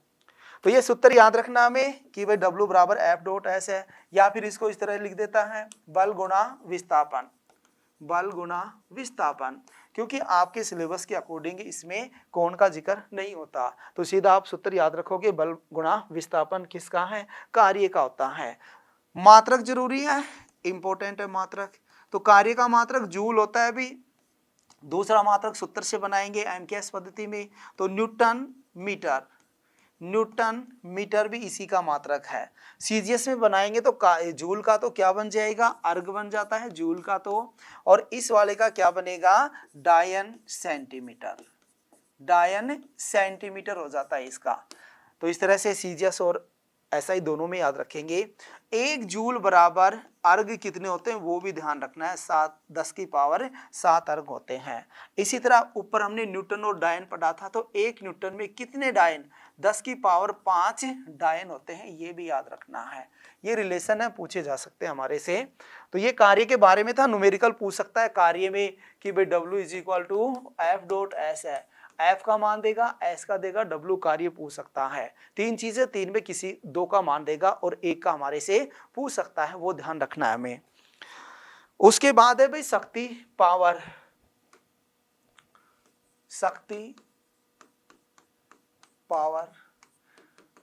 तो ये सूत्र याद रखना हमें कि भाई W बराबर F डॉट S है, या फिर इसको इस तरह लिख देता है, बल गुणा विस्थापन, बल गुणा विस्थापन, क्योंकि आपके सिलेबस के अकॉर्डिंग इसमें कोण का जिक्र नहीं होता, तो सीधा आप सूत्र याद रखोगे, बल गुणा विस्थापन किसका है, कार्य का होता है। मात्रक जरूरी है, इंपॉर्टेंट है मात्रक। तो कार्य का मात्रक जूल होता है भी, दूसरा मात्रक सूत्र से बनाएंगे एमकेएस पद्धति में, तो न्यूटन मीटर, न्यूटन मीटर भी इसी का मात्रक है। सीजीएस में बनाएंगे तो जूल का तो क्या बन जाएगा, अर्ग बन जाता है जूल का तो, और इस वाले का क्या बनेगा, डायन सेंटीमीटर, डायन सेंटीमीटर हो जाता है इसका। तो इस तरह से सीजीएस और एसआई दोनों में याद रखेंगे। 1 जूल बराबर अर्ग कितने होते हैं वो भी ध्यान रखना है, 10 की पावर 7 अर्ग होते हैं। इसी तरह ऊपर हमने न्यूटन और डायन पढ़ा था, तो 1 न्यूटन में कितने डायन, 10 की पावर 5 डायन होते हैं, ये भी याद रखना है। ये रिलेशन है, पूछे जा सकते हैं हमारे से। तो ये कार्य के बारे में था, न्यूमेरिकल पूछ सकता है कार्य में कि भाई W is equal to F dot S है, F का मान देगा, S का देगा, W कार्य पूछ सकता है। 3 चीजें, 3 में किसी 2 का मान देगा और 1 का हमारे से पूछ सकता है, वो ध्यान रखना है हमें। उसके बाद है भाई शक्ति, पावर, शक्ति पावर।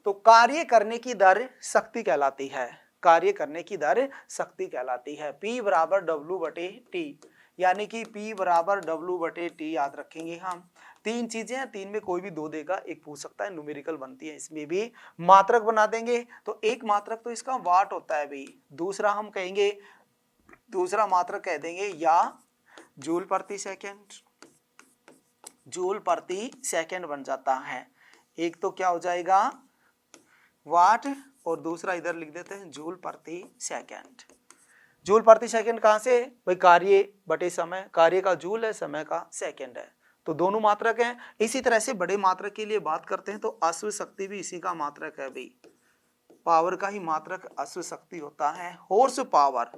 तो कार्य करने की दर शक्ति कहलाती है, कार्य करने की दर शक्ति कहलाती है। P बराबर W बटे T, यानी कि P बराबर W/T याद रखेंगे हम। तीन चीजें हैं, तीन में कोई भी दो देगा, एक पूछ सकता है, न्यूमेरिकल बनती है। इसमें भी मात्रक बना देंगे, तो एक मात्रक तो इसका वाट होता है भाई, दूसरा हम कहेंगे, दूसरा मात्रक कह देंगे या जूल प्रति सेकेंड, जूल प्रति सेकेंड बन जाता है। एक तो क्या हो जाएगा वाट, और दूसरा इधर लिख देते हैं जूल प्रति सेकेंड। जूल प्रति सेकेंड कहां से भाई, कार्य बटे समय, कार्य का जूल है, समय का सेकेंड है, तो दोनों मात्रक हैं। इसी तरह से बड़े मात्रक के लिए बात करते हैं तो अश्व शक्ति भी इसी का मात्रक है भाई, पावर का ही मात्रक अश्व शक्ति होता है। हॉर्स पावर,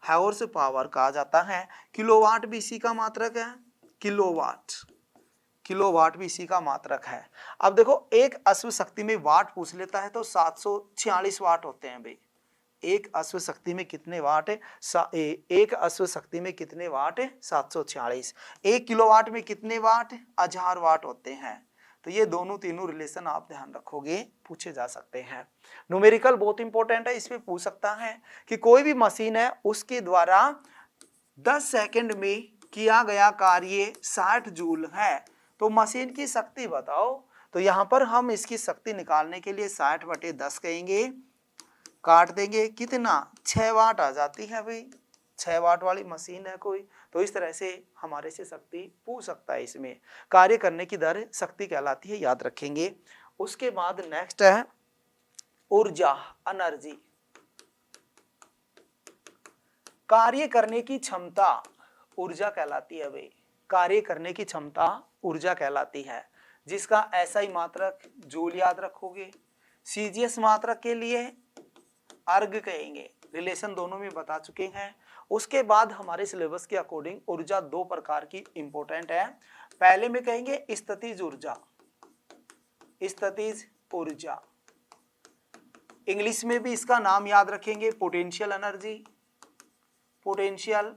हॉर्स पावर कहा जाता है। किलोवाट भी इसी का मात्रक है, किलोवाट, किलोवाट भी इसी का मात्रक है। अब देखो एक अश्व शक्ति में वाट पूछ लेता है तो 746 वाट होते हैं भाई। एक अश्व शक्ति में कितने वाट है, एक अश्व शक्ति में कितने वाट है 746। एक किलोवाट में कितने वाट, 1000 वाट होते हैं। तो ये दोनों तीनों रिलेशन आप ध्यान रखोगे, पूछे जा सकते हैं। न्यूमेरिकल बहुत इंपॉर्टेंट है, इसमें पूछ सकता है कि कोई भी मशीन है उसके द्वारा 10 सेकंड में किया गया कार्य 60 जूल है, तो मशीन की शक्ति बताओ। तो यहाँ पर हम इसकी शक्ति निकालने के लिए 60/10 कहेंगे, काट देंगे, कितना 6 वाट आ जाती है भाई, 6 वाट वाली मशीन है कोई, तो इस तरह से हमारे से शक्ति पूछ सकता है। इसमें कार्य करने की दर शक्ति कहलाती है, याद रखेंगे। उसके बाद नेक्स्ट है ऊर्जा, एनर्जी। कार्य करने की क्षमता ऊर्जा कहलाती है भाई, कार्य करने की क्षमता ऊर्जा कहलाती है, जिसका SI मात्रक जूल याद रखोगे। CGS मात्रक के लिए अर्ग कहेंगे, रिलेशन दोनों में बता चुके हैं। उसके बाद हमारे सिलेबस के अकॉर्डिंग ऊर्जा दो प्रकार की इंपॉर्टेंट है। पहले में कहेंगे स्थितिज ऊर्जा, स्थितिज ऊर्जा, इंग्लिश में भी इसका नाम याद रखेंगे पोटेंशियल एनर्जी, पोटेंशियल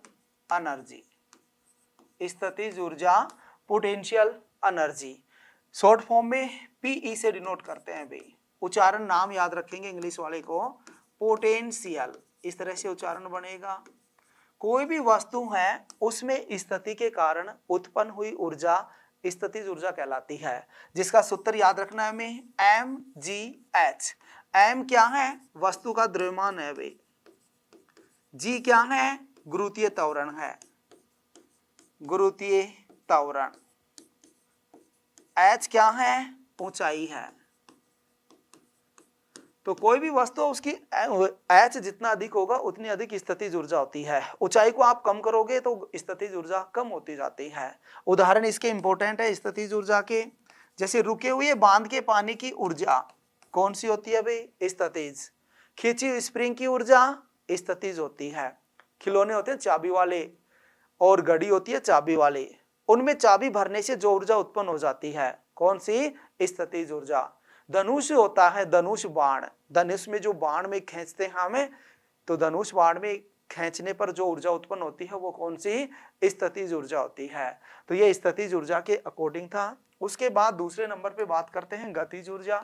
एनर्जी, स्थितिज ऊर्जा, पोटेंशियल एनर्जी। शॉर्ट फॉर्म में PE से डिनोट करते हैं भाई, उच्चारण नाम याद रखेंगे इंग्लिश वाले को, पोटेंशियल, इस तरह से उच्चारण बनेगा। कोई भी वस्तु है उसमें स्थिति के कारण उत्पन्न हुई ऊर्जा स्थितिज ऊर्जा कहलाती है, जिसका सूत्र याद रखना है हमें mgh। m क्या है, वस्तु का द्रव्यमान है भाई, g क्या है, गुरुत्वीय त्वरण है, गुरुत्वीय त्वरण, h क्या है, ऊंचाई है। तो कोई भी वस्तु उसकी h जितना अधिक होगा उतनी अधिक स्थितिज ऊर्जा होती है। ऊंचाई को आप कम करोगे तो स्थितिज ऊर्जा कम होती जाती है। उदाहरण इसके इंपॉर्टेंट है स्थितिज ऊर्जा के, जैसे रुके हुए बांध के पानी की ऊर्जा कौन सी होती है भाई, स्थितिज। खींची हुई स्प्रिंग की ऊर्जा स्थितिज होती है। खिलौने होते हैं चाबी वाले और घड़ी होती है चाबी वाले, उनमें चाबी भरने से जो ऊर्जा उत्पन्न हो जाती है कौन सी, स्थितिज ऊर्जा। धनुष होता है, धनुष बाण, धनुष में जो बाण में खींचते हैं हमें, तो धनुष बाण में खींचने पर जो ऊर्जा उत्पन्न होती है वो कौन सी, स्थितिज ऊर्जा होती है। तो ये स्थितिज ऊर्जा के अकॉर्डिंग था। उसके बाद दूसरे नंबर पे बात करते हैं गतिज ऊर्जा,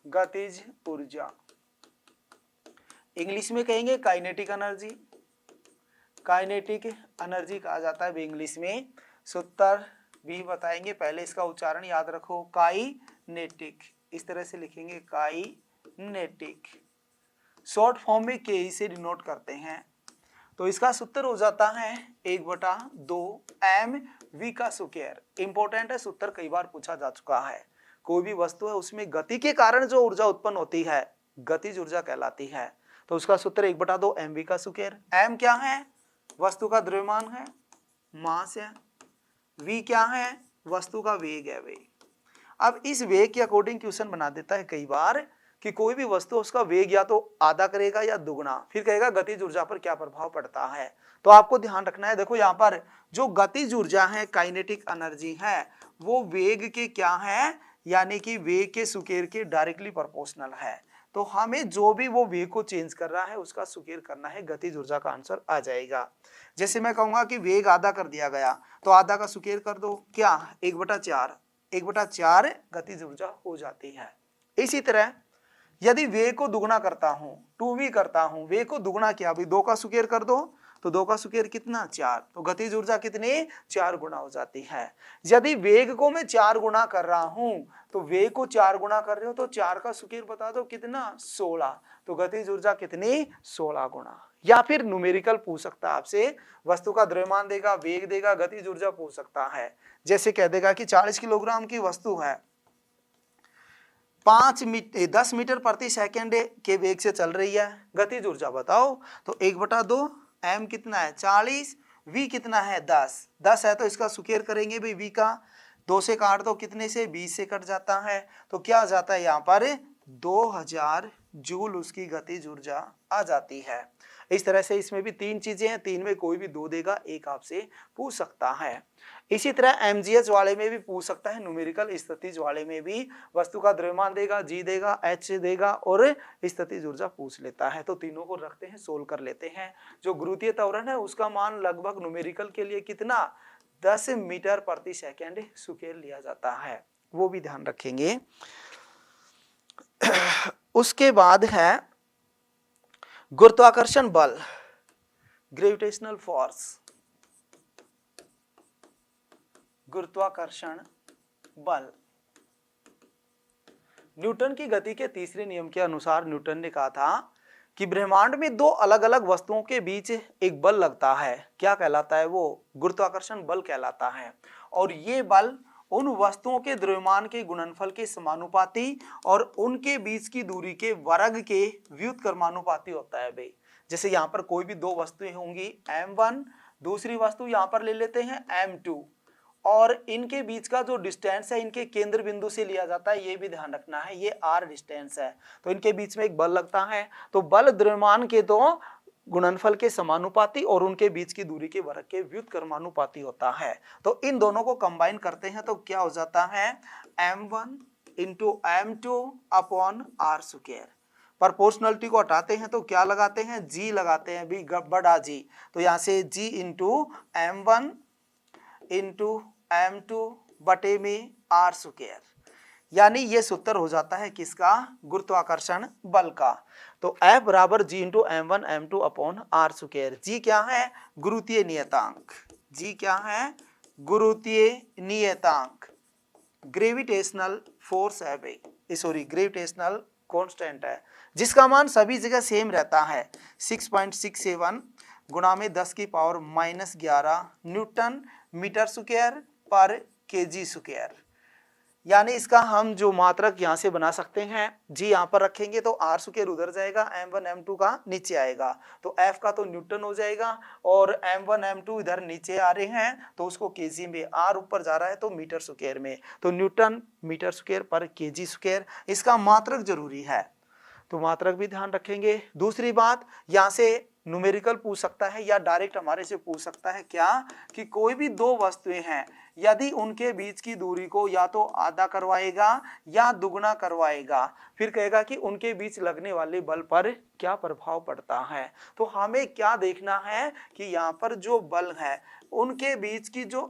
गतिज ऊर्जा, इंग्लिश में कहेंगे काइनेटिक एनर्जी, काइनेटिक एनर्जी कहा जाता है इंग्लिश में। सूत्र भी बताएंगे, पहले इसका उच्चारण याद रखो, काइनेटिक, इस तरह से लिखेंगे काइनेटिक। शॉर्ट फॉर्म में के से डिनोट करते हैं, तो इसका सूत्र हो जाता है 1/2 mv का स्क्वायर। इंपॉर्टेंट है, सूत्र कई बार पूछा जा चुका है। कोई भी वस्तु है उसमें गति के कारण जो ऊर्जा उत्पन्न होती है गतिज ऊर्जा कहलाती है, तो उसका सूत्र 1/2 mv का स्क्वायर। m क्या है, वस्तु का द्रव्यमान है, मास है, v क्या है, वस्तु का वेग है वेग। अब इस वेग के अकॉर्डिंग क्वेश्चन बना देता है कई बार कि कोई भी वस्तु उसका वेग या तो आधा करेगा या दुगना, फिर कहेगा गतिज ऊर्जा पर क्या प्रभाव पड़ता है। तो आपको ध्यान रखना है, देखो यहाँ पर जो गतिज ऊर्जा है, काइनेटिक एनर्जी है, वो वेग के क्या है, यानी कि वेग के स्क्वायर के डायरेक्टली प्रोपोर्शनल है। तो हमें जो भी वो वेग को चेंज कर रहा है उसका स्क्वायर करना है, गतिज ऊर्जा का आंसर आ जाएगा। जैसे मैं कहूंगा कि वेग आधा कर दिया गया तो आधा का स्क्वायर कर दो, क्या 1/4, 1/4 गतिज ऊर्जा हो जाती है। इसी तरह यदि वेग को दुगना करता हूं, 2v करता हूं, वेग को दुगना किया भाई 2 का स्क्वायर कर दो तो 2 का स्क्वायर कितना 4, तो गतिज ऊर्जा कितनी 4 गुना हो जाती है। यदि वेग को मैं 4 गुना कर रहा हूं, तो वेग को 4 गुना कर रहे हो तो 4 का स्क्वायर बता दो कितना 16, तो गतिज ऊर्जा कितनी 16 गुना। या फिर न्यूमेरिकल पूछ सकता है आपसे, वस्तु का द्रव्यमान देगा, वेग देगा, गतिज ऊर्जा पूछ सकता है। जैसे कह देगा कि 40 किलोग्राम की वस्तु है, 10 मीटर प्रति सेकंड के वेग से चल रही है, गतिज ऊर्जा बताओ, तो 1/2 m कितना है 40, v कितना है 10 है तो इसका स्क्वायर करेंगे भाई v का, 2 से काट दो कितने से 20 से कट जाता है, तो क्या आ जाता है यहाँ पर 2000 जूल उसकी गतिज ऊर्जा आ जाती है। इस तरह से इसमें भी 3 चीजें हैं, 3 में कोई भी 2 देगा, एक आपसे पूछ सकता है। इसी तरह mgh वाले में भी पूछ सकता है, न्यूमेरिकल स्थितिज वाले में भी वस्तु का द्रव्यमान देगा, g देगा, h देगा और स्थितिज ऊर्जा पूछ लेता है। तो तीनों को रखते हैं, सोल्व कर लेते हैं। जो गुरुत्वीय त्वरण है उसका मान लगभग न्यूमेरिकल के लिए कितना 10 मीटर प्रति सेकंड स्क्वायर लिया जाता है, वो भी ध्यान रखेंगे। उसके बाद है गुरुत्वाकर्षण बल, ग्रेविटेशनल फोर्स, गुरुत्वाकर्षण बल। न्यूटन की गति के तीसरे नियम के अनुसार न्यूटन ने कहा था कि ब्रह्मांड में 2 अलग अलग वस्तुओं के बीच एक बल लगता है, क्या कहलाता है वो, गुरुत्वाकर्षण बल कहलाता है। और ये बल उन वस्तुओं के द्रव्यमान के गुणनफल के समानुपाती और उनके बीच की दूरी के वर्ग के व्युत्क्रमानुपाती होता है भाई। जैसे यहाँ पर कोई भी 2 वस्तुएं होंगी m1, दूसरी वस्तु यहाँ पर ले लेते हैं m2, और इनके बीच का जो डिस्टेंस है इनके केंद्र बिंदु से लिया जाता है, ये भी ध्यान रखना है, ये r डिस्टेंस है, तो इनके बीच में एक बल लगता है। तो बल द्रव्यमान के 2 गुणनफल के समानुपाती और उनके बीच की दूरी के वर्ग के व्युत्क्रमानुपाती होता है। तो इन दोनों को कंबाइन करते हैं तो क्या हो जाता है m1 into m2 upon r square. Proportionality को हटाते हैं तो क्या लगाते हैं, g लगाते हैं भी, बड़ा g, तो यहाँ से g into m1 into m2 बटे में r स्क्वायर, यानी ये सूत्र हो जाता है किसका, गुरुत्वाकर्षण बल का। तो F बराबर g into m1 m2 upon r square. g क्या है, गुरुत्वीय नियतांक, g क्या है, गुरुत्वीय नियतांक, ग्रेविटेशनल फोर्स है भाई, सॉरी ग्रेविटेशनल कांस्टेंट है, जिसका मान सभी जगह सेम रहता है 6.67 गुणा में 10 की पावर -11 न्यूटन मीटर स्क्वायर पर केजी स्क्वायर। यानी इसका हम जो मात्रक यहाँ से बना सकते हैं, जी यहाँ पर रखेंगे तो r स्क्वायर उधर जाएगा, m1 m2 का नीचे आएगा, तो f का तो न्यूटन हो जाएगा और m1 m2 इधर नीचे आ रहे हैं तो उसको केजी में, r ऊपर जा रहा है तो मीटर स्क्वायर में, तो न्यूटन मीटर स्क्वायर पर केजी स्क्वायर, इसका मात्रक जरूरी है, तो मात्रक भी ध्यान रखेंगे। दूसरी बात, यहाँ से न्यूमेरिकल पूछ सकता है या डायरेक्ट हमारे से पूछ सकता है क्या, कि कोई भी 2 वस्तुएं हैं, यदि उनके बीच की दूरी को या तो आधा करवाएगा या दुगना करवाएगा, फिर कहेगा कि उनके बीच लगने वाले बल पर क्या प्रभाव पड़ता है। तो हमें क्या देखना है कि यहाँ पर जो बल है उनके बीच की जो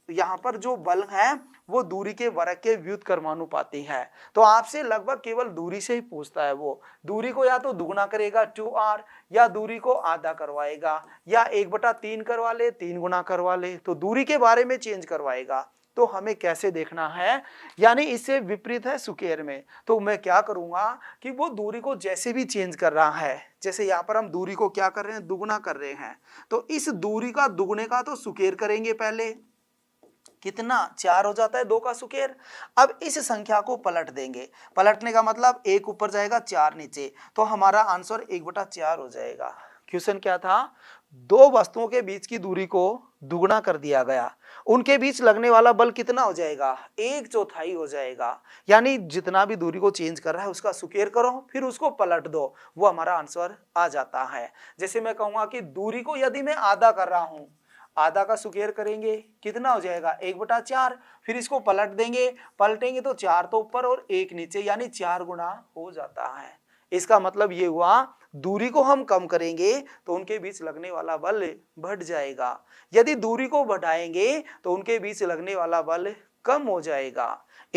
यहाँ पर जो बल है वो दूरी के वर्ग के व्युत्क्रमानुपाती है। तो आपसे लगभग केवल दूरी से ही पूछता है, वो दूरी को या तो दुगना करेगा 2r, या दूरी को आधा करवाएगा, या 1/3 करवा ले, 3 गुना करवा ले, तो दूरी के बारे में चेंज करवाएगा। तो हमें कैसे देखना है, यानी इससे विपरीत है स्क्वायर में, तो मैं क्या करूंगा कि वो दूरी को जैसे भी चेंज कर रहा है, जैसे यहाँ पर हम दूरी को क्या कर रहे हैं, दुगना कर रहे हैं, तो इस दूरी का दुगने का तो स्क्वायर करेंगे पहले, कितना 4 हो जाता है 2 का स्क्वायर। अब इस संख्या को पलट देंगे, पलटने का मतलब 1 ऊपर जाएगा 4 नीचे, तो हमारा आंसर 1/4 हो जाएगा। क्वेश्चन क्या था, 2 वस्तुओं के बीच की दूरी को दुगना कर दिया गया, उनके बीच लगने वाला बल कितना हो जाएगा, 1/4 हो जाएगा, यानी जितना भी दूरी को चेंज कर रहा है उसका स्क्वायर करो फिर उसको पलट दो, वो हमारा आंसर आ जाता है। जैसे मैं कहूंगा कि दूरी को यदि मैं आधा कर रहा हूं, आधा का स्क्वायर करेंगे कितना हो जाएगा 1/4, फिर इसको पलट देंगे, पलटेंगे तो 4 तो ऊपर और 1 नीचे, यानी 4 गुना हो जाता है। इसका मतलब ये हुआ दूरी को हम कम करेंगे तो उनके बीच लगने वाला बल बढ़ जाएगा, यदि दूरी को बढ़ाएंगे तो उनके बीच लगने वाला बल कम हो जाएगा।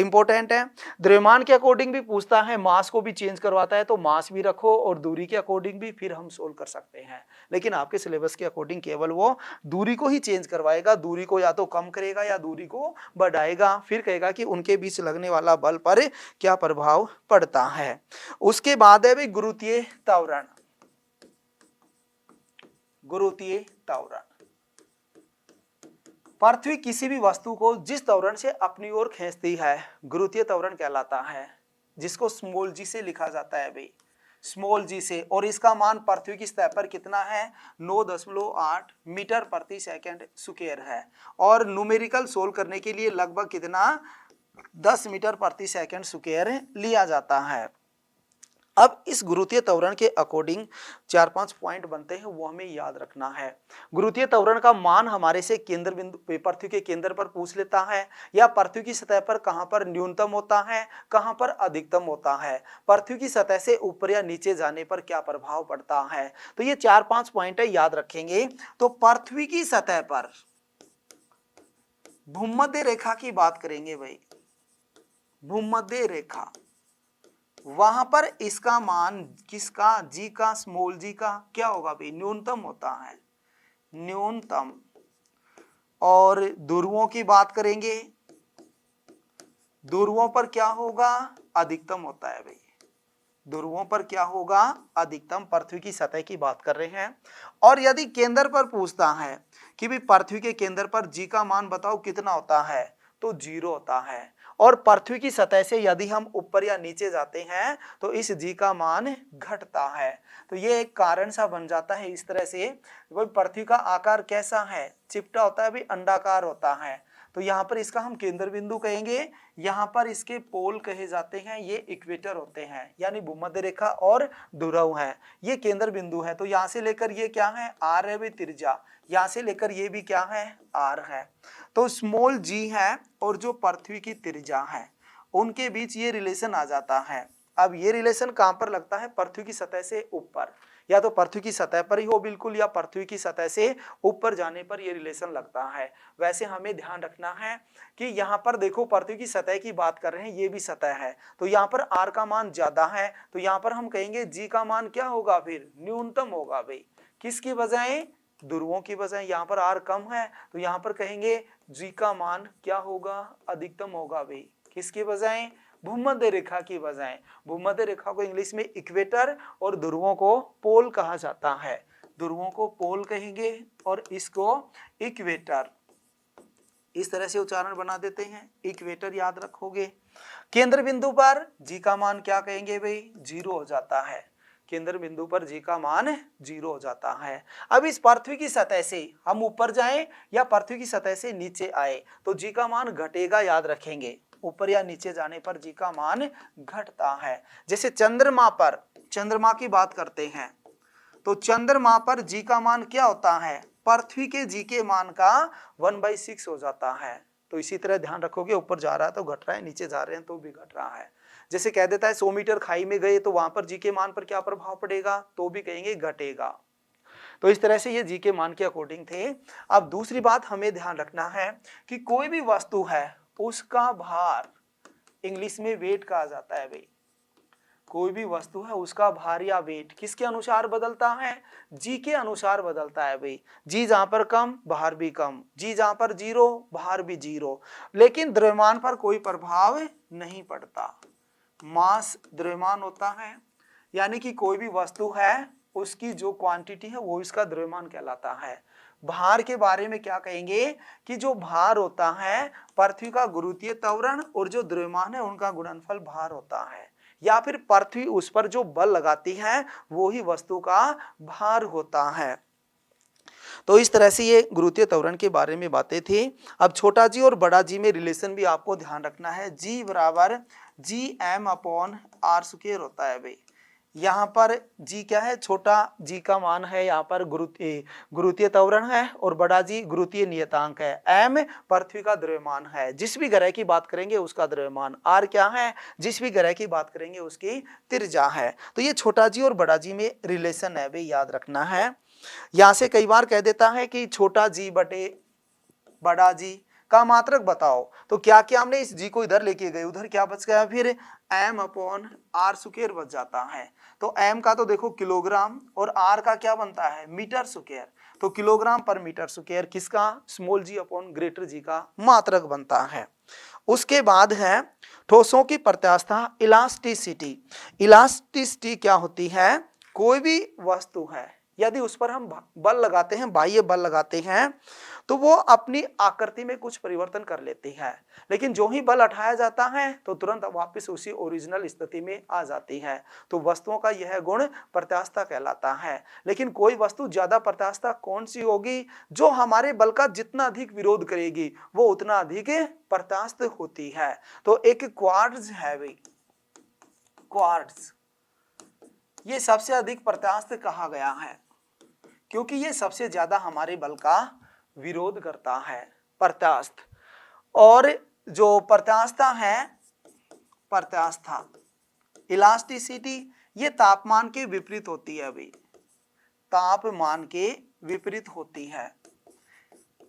इंपॉर्टेंट है। द्रव्यमान के अकॉर्डिंग भी पूछता है, मास को भी चेंज करवाता है, तो मास भी रखो और दूरी के अकॉर्डिंग भी फिर हम सोल्व कर सकते हैं। लेकिन आपके सिलेबस के अकॉर्डिंग केवल वो दूरी को ही चेंज करवाएगा, दूरी को या तो कम करेगा या दूरी को बढ़ाएगा, फिर कहेगा कि उनके बीच लगने वाला बल पर क्या प्रभाव पड़ता है। उसके बाद है भाई गुरुत्वीय त्वरण। गुरुत्वीय त्वरण, पृथ्वी किसी भी वस्तु को जिस त्वरण से अपनी ओर खींचती है गुरुत्वीय त्वरण कहलाता है, जिसको स्मॉल जी से लिखा जाता है भाई, स्मॉल जी से। और इसका मान पृथ्वी की सतह पर कितना है, 9.8 मीटर प्रति सेकंड स्क्वायर है। और न्यूमेरिकल सोल्व करने के लिए लगभग कितना, 10 मीटर प्रति सेकंड स्क्वायर लिया जाता है। अब इस गुरुत्वीय त्वरण के अकॉर्डिंग 4-5 पॉइंट बनते हैं, वो हमें याद रखना है। गुरुत्वीय त्वरण का मान हमारे से केंद्र बिंदु पृथ्वी के केंद्र पर पूछ लेता है, या पृथ्वी की सतह पर कहां पर न्यूनतम होता है, कहां पर अधिकतम होता है, पृथ्वी की सतह से ऊपर या नीचे जाने पर क्या प्रभाव पड़ता है। तो ये 4-5 पॉइंट है, याद रखेंगे। तो पृथ्वी की सतह पर भूमध्य रेखा की बात करेंगे भाई, भूमध्य रेखा, वहां पर इसका मान किसका, जी का, स्मॉल जी का क्या होगा भाई, न्यूनतम होता है, न्यूनतम। और ध्रुवों की बात करेंगे, ध्रुवों पर क्या होगा, अधिकतम होता है भाई, ध्रुवों पर क्या होगा, अधिकतम। पृथ्वी की सतह की बात कर रहे हैं। और यदि केंद्र पर पूछता है कि भाई पृथ्वी के केंद्र पर जी का मान बताओ कितना होता है, तो 0 होता है। और पृथ्वी की सतह से यदि हम ऊपर या नीचे जाते हैं तो इस जी का मान घटता है। तो ये एक कारण सा बन जाता है इस तरह से। पृथ्वी का आकार कैसा है, चिपटा होता है भाई, अंडाकार होता है। तो यहाँ पर इसका हम केंद्र बिंदु कहेंगे, यहाँ पर इसके पोल कहे जाते हैं, ये इक्वेटर होते हैं, यानी भूमध्य रेखा और ध्रुव है, ये केंद्र बिंदु है। तो यहाँ से लेकर ये क्या है, आर है भाई त्रिज्या, यहाँ से लेकर ये भी क्या है, आर है। तो स्मॉल जी है और जो पृथ्वी की त्रिज्या है उनके बीच ये रिलेशन आ जाता है। अब ये रिलेशन कहाँ पर लगता है, पृथ्वी की सतह से ऊपर, या तो पृथ्वी की सतह पर ही हो बिल्कुल, या पृथ्वी की सतह से ऊपर जाने पर ये रिलेशन लगता है। वैसे हमें ध्यान रखना है कि यहाँ पर देखो पृथ्वी की सतह की बात कर रहे हैं, ये भी सतह है, तो यहाँ पर आर का मान ज्यादा है, तो यहाँ पर हम कहेंगे जी का मान क्या होगा, फिर न्यूनतम होगा भाई। किसकी बजाय, ध्रुवों की बजाय। यहाँ पर आर कम है तो यहाँ पर कहेंगे जी का मान क्या होगा, अधिकतम होगा भाई। किसकी बजाय, भूमध्य रेखा की बजाय। भूमध्य रेखा को इंग्लिश में इक्वेटर और ध्रुवों को पोल कहा जाता है, ध्रुवों को पोल कहेंगे और इसको इक्वेटर, इस तरह से उच्चारण बना देते हैं, इक्वेटर याद रखोगे। केंद्र बिंदु पर जी का मान क्या कहेंगे भाई, 0 हो जाता है, केंद्र बिंदु पर जी का मान 0 हो जाता है। अब इस पृथ्वी की सतह से हम ऊपर जाएं या पृथ्वी की सतह से नीचे आए तो जी का मान घटेगा, याद रखेंगे, ऊपर या नीचे जाने पर जी का मान घटता है। जैसे चंद्रमा पर, चंद्रमा की बात करते हैं तो चंद्रमा पर जी का मान क्या होता है, पृथ्वी के जी के मान का 1/6 हो जाता है। तो इसी तरह ध्यान रखोगे, ऊपर जा रहा है तो घट रहा है, नीचे जा रहे हैं तो भी घट रहा है। जैसे कह देता है 100 मीटर खाई में गए तो वहां पर जी के मान पर क्या प्रभाव पड़ेगा, तो भी कहेंगे घटेगा। तो इस तरह से ये जी के मान के अकॉर्डिंग थे। अब दूसरी बात हमें ध्यान रखना है कि कोई भी वस्तु है उसका भार इंग्लिश में वेट कहा जाता है भाई। कोई भी वस्तु है उसका भार या वेट किसके अनुसार बदलता है, जी के अनुसार बदलता है भाई। जी जहां पर कम, भार भी कम, जी जहां पर 0, भार भी 0। लेकिन द्रव्यमान पर कोई प्रभाव नहीं पड़ता, मास द्रव्यमान होता है, यानी कि कोई भी वस्तु है उसकी जो क्वांटिटी है वो इसका द्रव्यमान कहलाता है। भार के बारे में क्या कहेंगे कि जो भार होता है पृथ्वी का गुरुत्वीय त्वरण और जो द्रव्यमान है उनका गुणनफल भार होता है, या फिर पृथ्वी उस पर जो बल लगाती है वो ही वस्तु का भार होता है। तो इस तरह से ये गुरुत्वीय त्वरण के बारे में बातें थी। अब छोटा जी और बड़ा जी में रिलेशन भी आपको ध्यान रखना है। जी बराबर Gm/r² होता है भाई। यहाँ पर जी क्या है, छोटा जी का मान है यहाँ पर गुरुत्वीय त्वरण है और बड़ा जी गुरुत्वीय नियतांक है। एम पृथ्वी का द्रव्यमान है, जिस भी ग्रह की बात करेंगे उसका द्रव्यमान। आर क्या है, जिस भी ग्रह की बात करेंगे उसकी त्रिज्या है। तो ये छोटा जी और बड़ा जी में रिलेशन है भाई, याद रखना है। यहाँ से कई बार कह देता है कि छोटा जी बटे बड़ा जी, का मात्रक बताओ। तो क्या किया हमने, इस जी को इधर लेके गए, उधर क्या बच गया फिर m/r² बच जाता है। तो m का तो देखो किलोग्राम और r का क्या बनता है मीटर स्क्वायर। तो किलोग्राम पर मीटर स्क्वायर किसका, स्मॉल जी अपॉन ग्रेटर जी का मात्रक बनता है। उसके बाद है ठोसों की प्रत्यास्थता इलास्टिसिटी। इलास्टिसिटी क्या होती है, कोई भी वस्तु है यदि उस पर हम बल लगाते हैं, बाह्य बल लगाते हैं, तो वो अपनी आकृति में कुछ परिवर्तन कर लेती है, लेकिन जो ही बल हटाया जाता है तो तुरंत वापस उसी ओरिजिनल स्थिति में आ जाती है। तो वस्तुओं का यह गुण प्रत्यास्थता कहलाता है। लेकिन कोई वस्तु ज्यादा प्रत्यास्थता कौन सी होगी, जो हमारे बल का जितना अधिक विरोध करेगी वो उतना अधिक प्रत्यास्थ होती है। तो एक क्वार्ट्ज है भाई, क्वार्ट्ज ये सबसे अधिक प्रत्यास्थ कहा गया है, क्योंकि ये सबसे ज्यादा हमारे बल का विरोध करता है, प्रत्यास्थ। और जो प्रत्यास्थता है, प्रत्यास्थता इलास्टिसिटी, ये तापमान के विपरीत होती है अभी, तापमान के विपरीत होती है।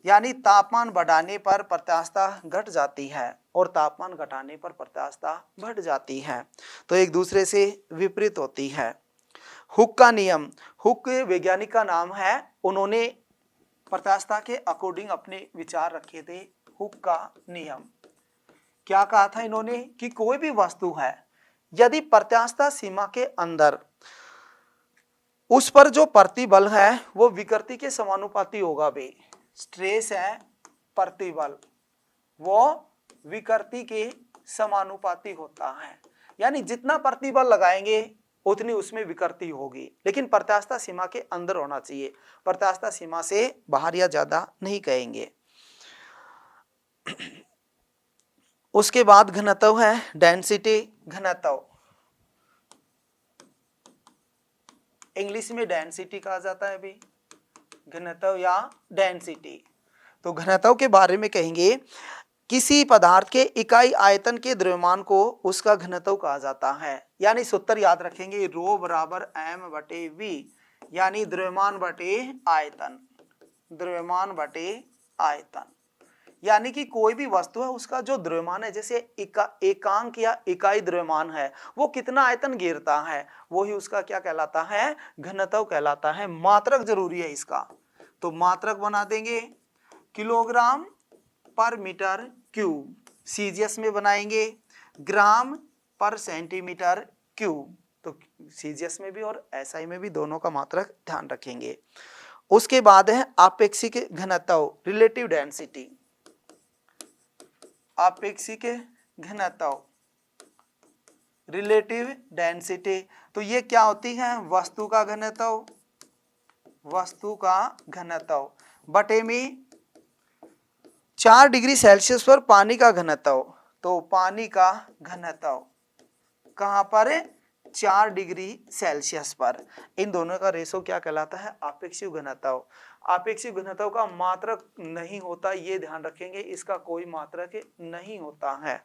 यानी तापमान बढ़ाने पर प्रत्यास्थता घट जाती है और तापमान घटाने पर प्रत्यास्थता बढ़ जाती है, तो एक दूसरे से विपरीत होती है। हुक का नियम, हुक वैज्ञानिक का नाम है, उन्होंने प्रत्यास्थता के अकॉर्डिंग अपने विचार रखे थे। हुक का नियम क्या कहा था इन्होंने कि कोई भी वस्तु है यदि प्रत्यास्थता सीमा के अंदर उस पर जो प्रतिबल है वो विकृति के समानुपाती होगा बे, स्ट्रेस है प्रतिबल वो विकृति के समानुपाती होता है। यानी जितना प्रतिबल लगाएंगे उतनी उसमें विकृति होगी, लेकिन प्रत्यास्थता सीमा के अंदर होना चाहिए, प्रत्यास्थता सीमा से बाहर या ज्यादा नहीं कहेंगे। उसके बाद घनत्व है डेंसिटी, घनत्व इंग्लिश में डेंसिटी कहा जाता है भी, घनत्व या डेंसिटी। तो घनत्व के बारे में कहेंगे, किसी पदार्थ के इकाई आयतन के द्रव्यमान को उसका घनत्व कहा जाता है। यानी सूत्र याद रखेंगे, रो बराबर m/v, यानी द्रव्यमान बटे आयतन, द्रव्यमान बटे आयतन। यानी कि कोई भी वस्तु है उसका जो द्रव्यमान है, जैसे एकांक या इकाई द्रव्यमान है, वो कितना आयतन घेरता है, वो ही उसका क्या कहलाता है, घनत्व कहलाता है। मात्रक जरूरी है इसका, तो मात्रक बना देंगे किलोग्राम पर मीटर क्यूब, सीजीएस में बनाएंगे ग्राम पर सेंटीमीटर क्यूब, तो सीजीएस में भी और एसआई में भी दोनों का मात्रक ध्यान रखेंगे। उसके बाद है आपेक्षिक घनत्व, रिलेटिव डेंसिटी, आपेक्षिक घनत्व, रिलेटिव डेंसिटी। तो ये क्या होती है, वस्तु का घनत्व, वस्तु का घनत्व बटे में 4 डिग्री सेल्सियस पर पानी का घनत्व। तो पानी का घनत्व कहां पर, 4 डिग्री सेल्सियस पर। इन दोनों का रेशो क्या कहलाता है, आपेक्षिक घनत्व। आपेक्षिक घनत्व का मात्रक नहीं होता, ये ध्यान रखेंगे, इसका कोई मात्रक नहीं होता है।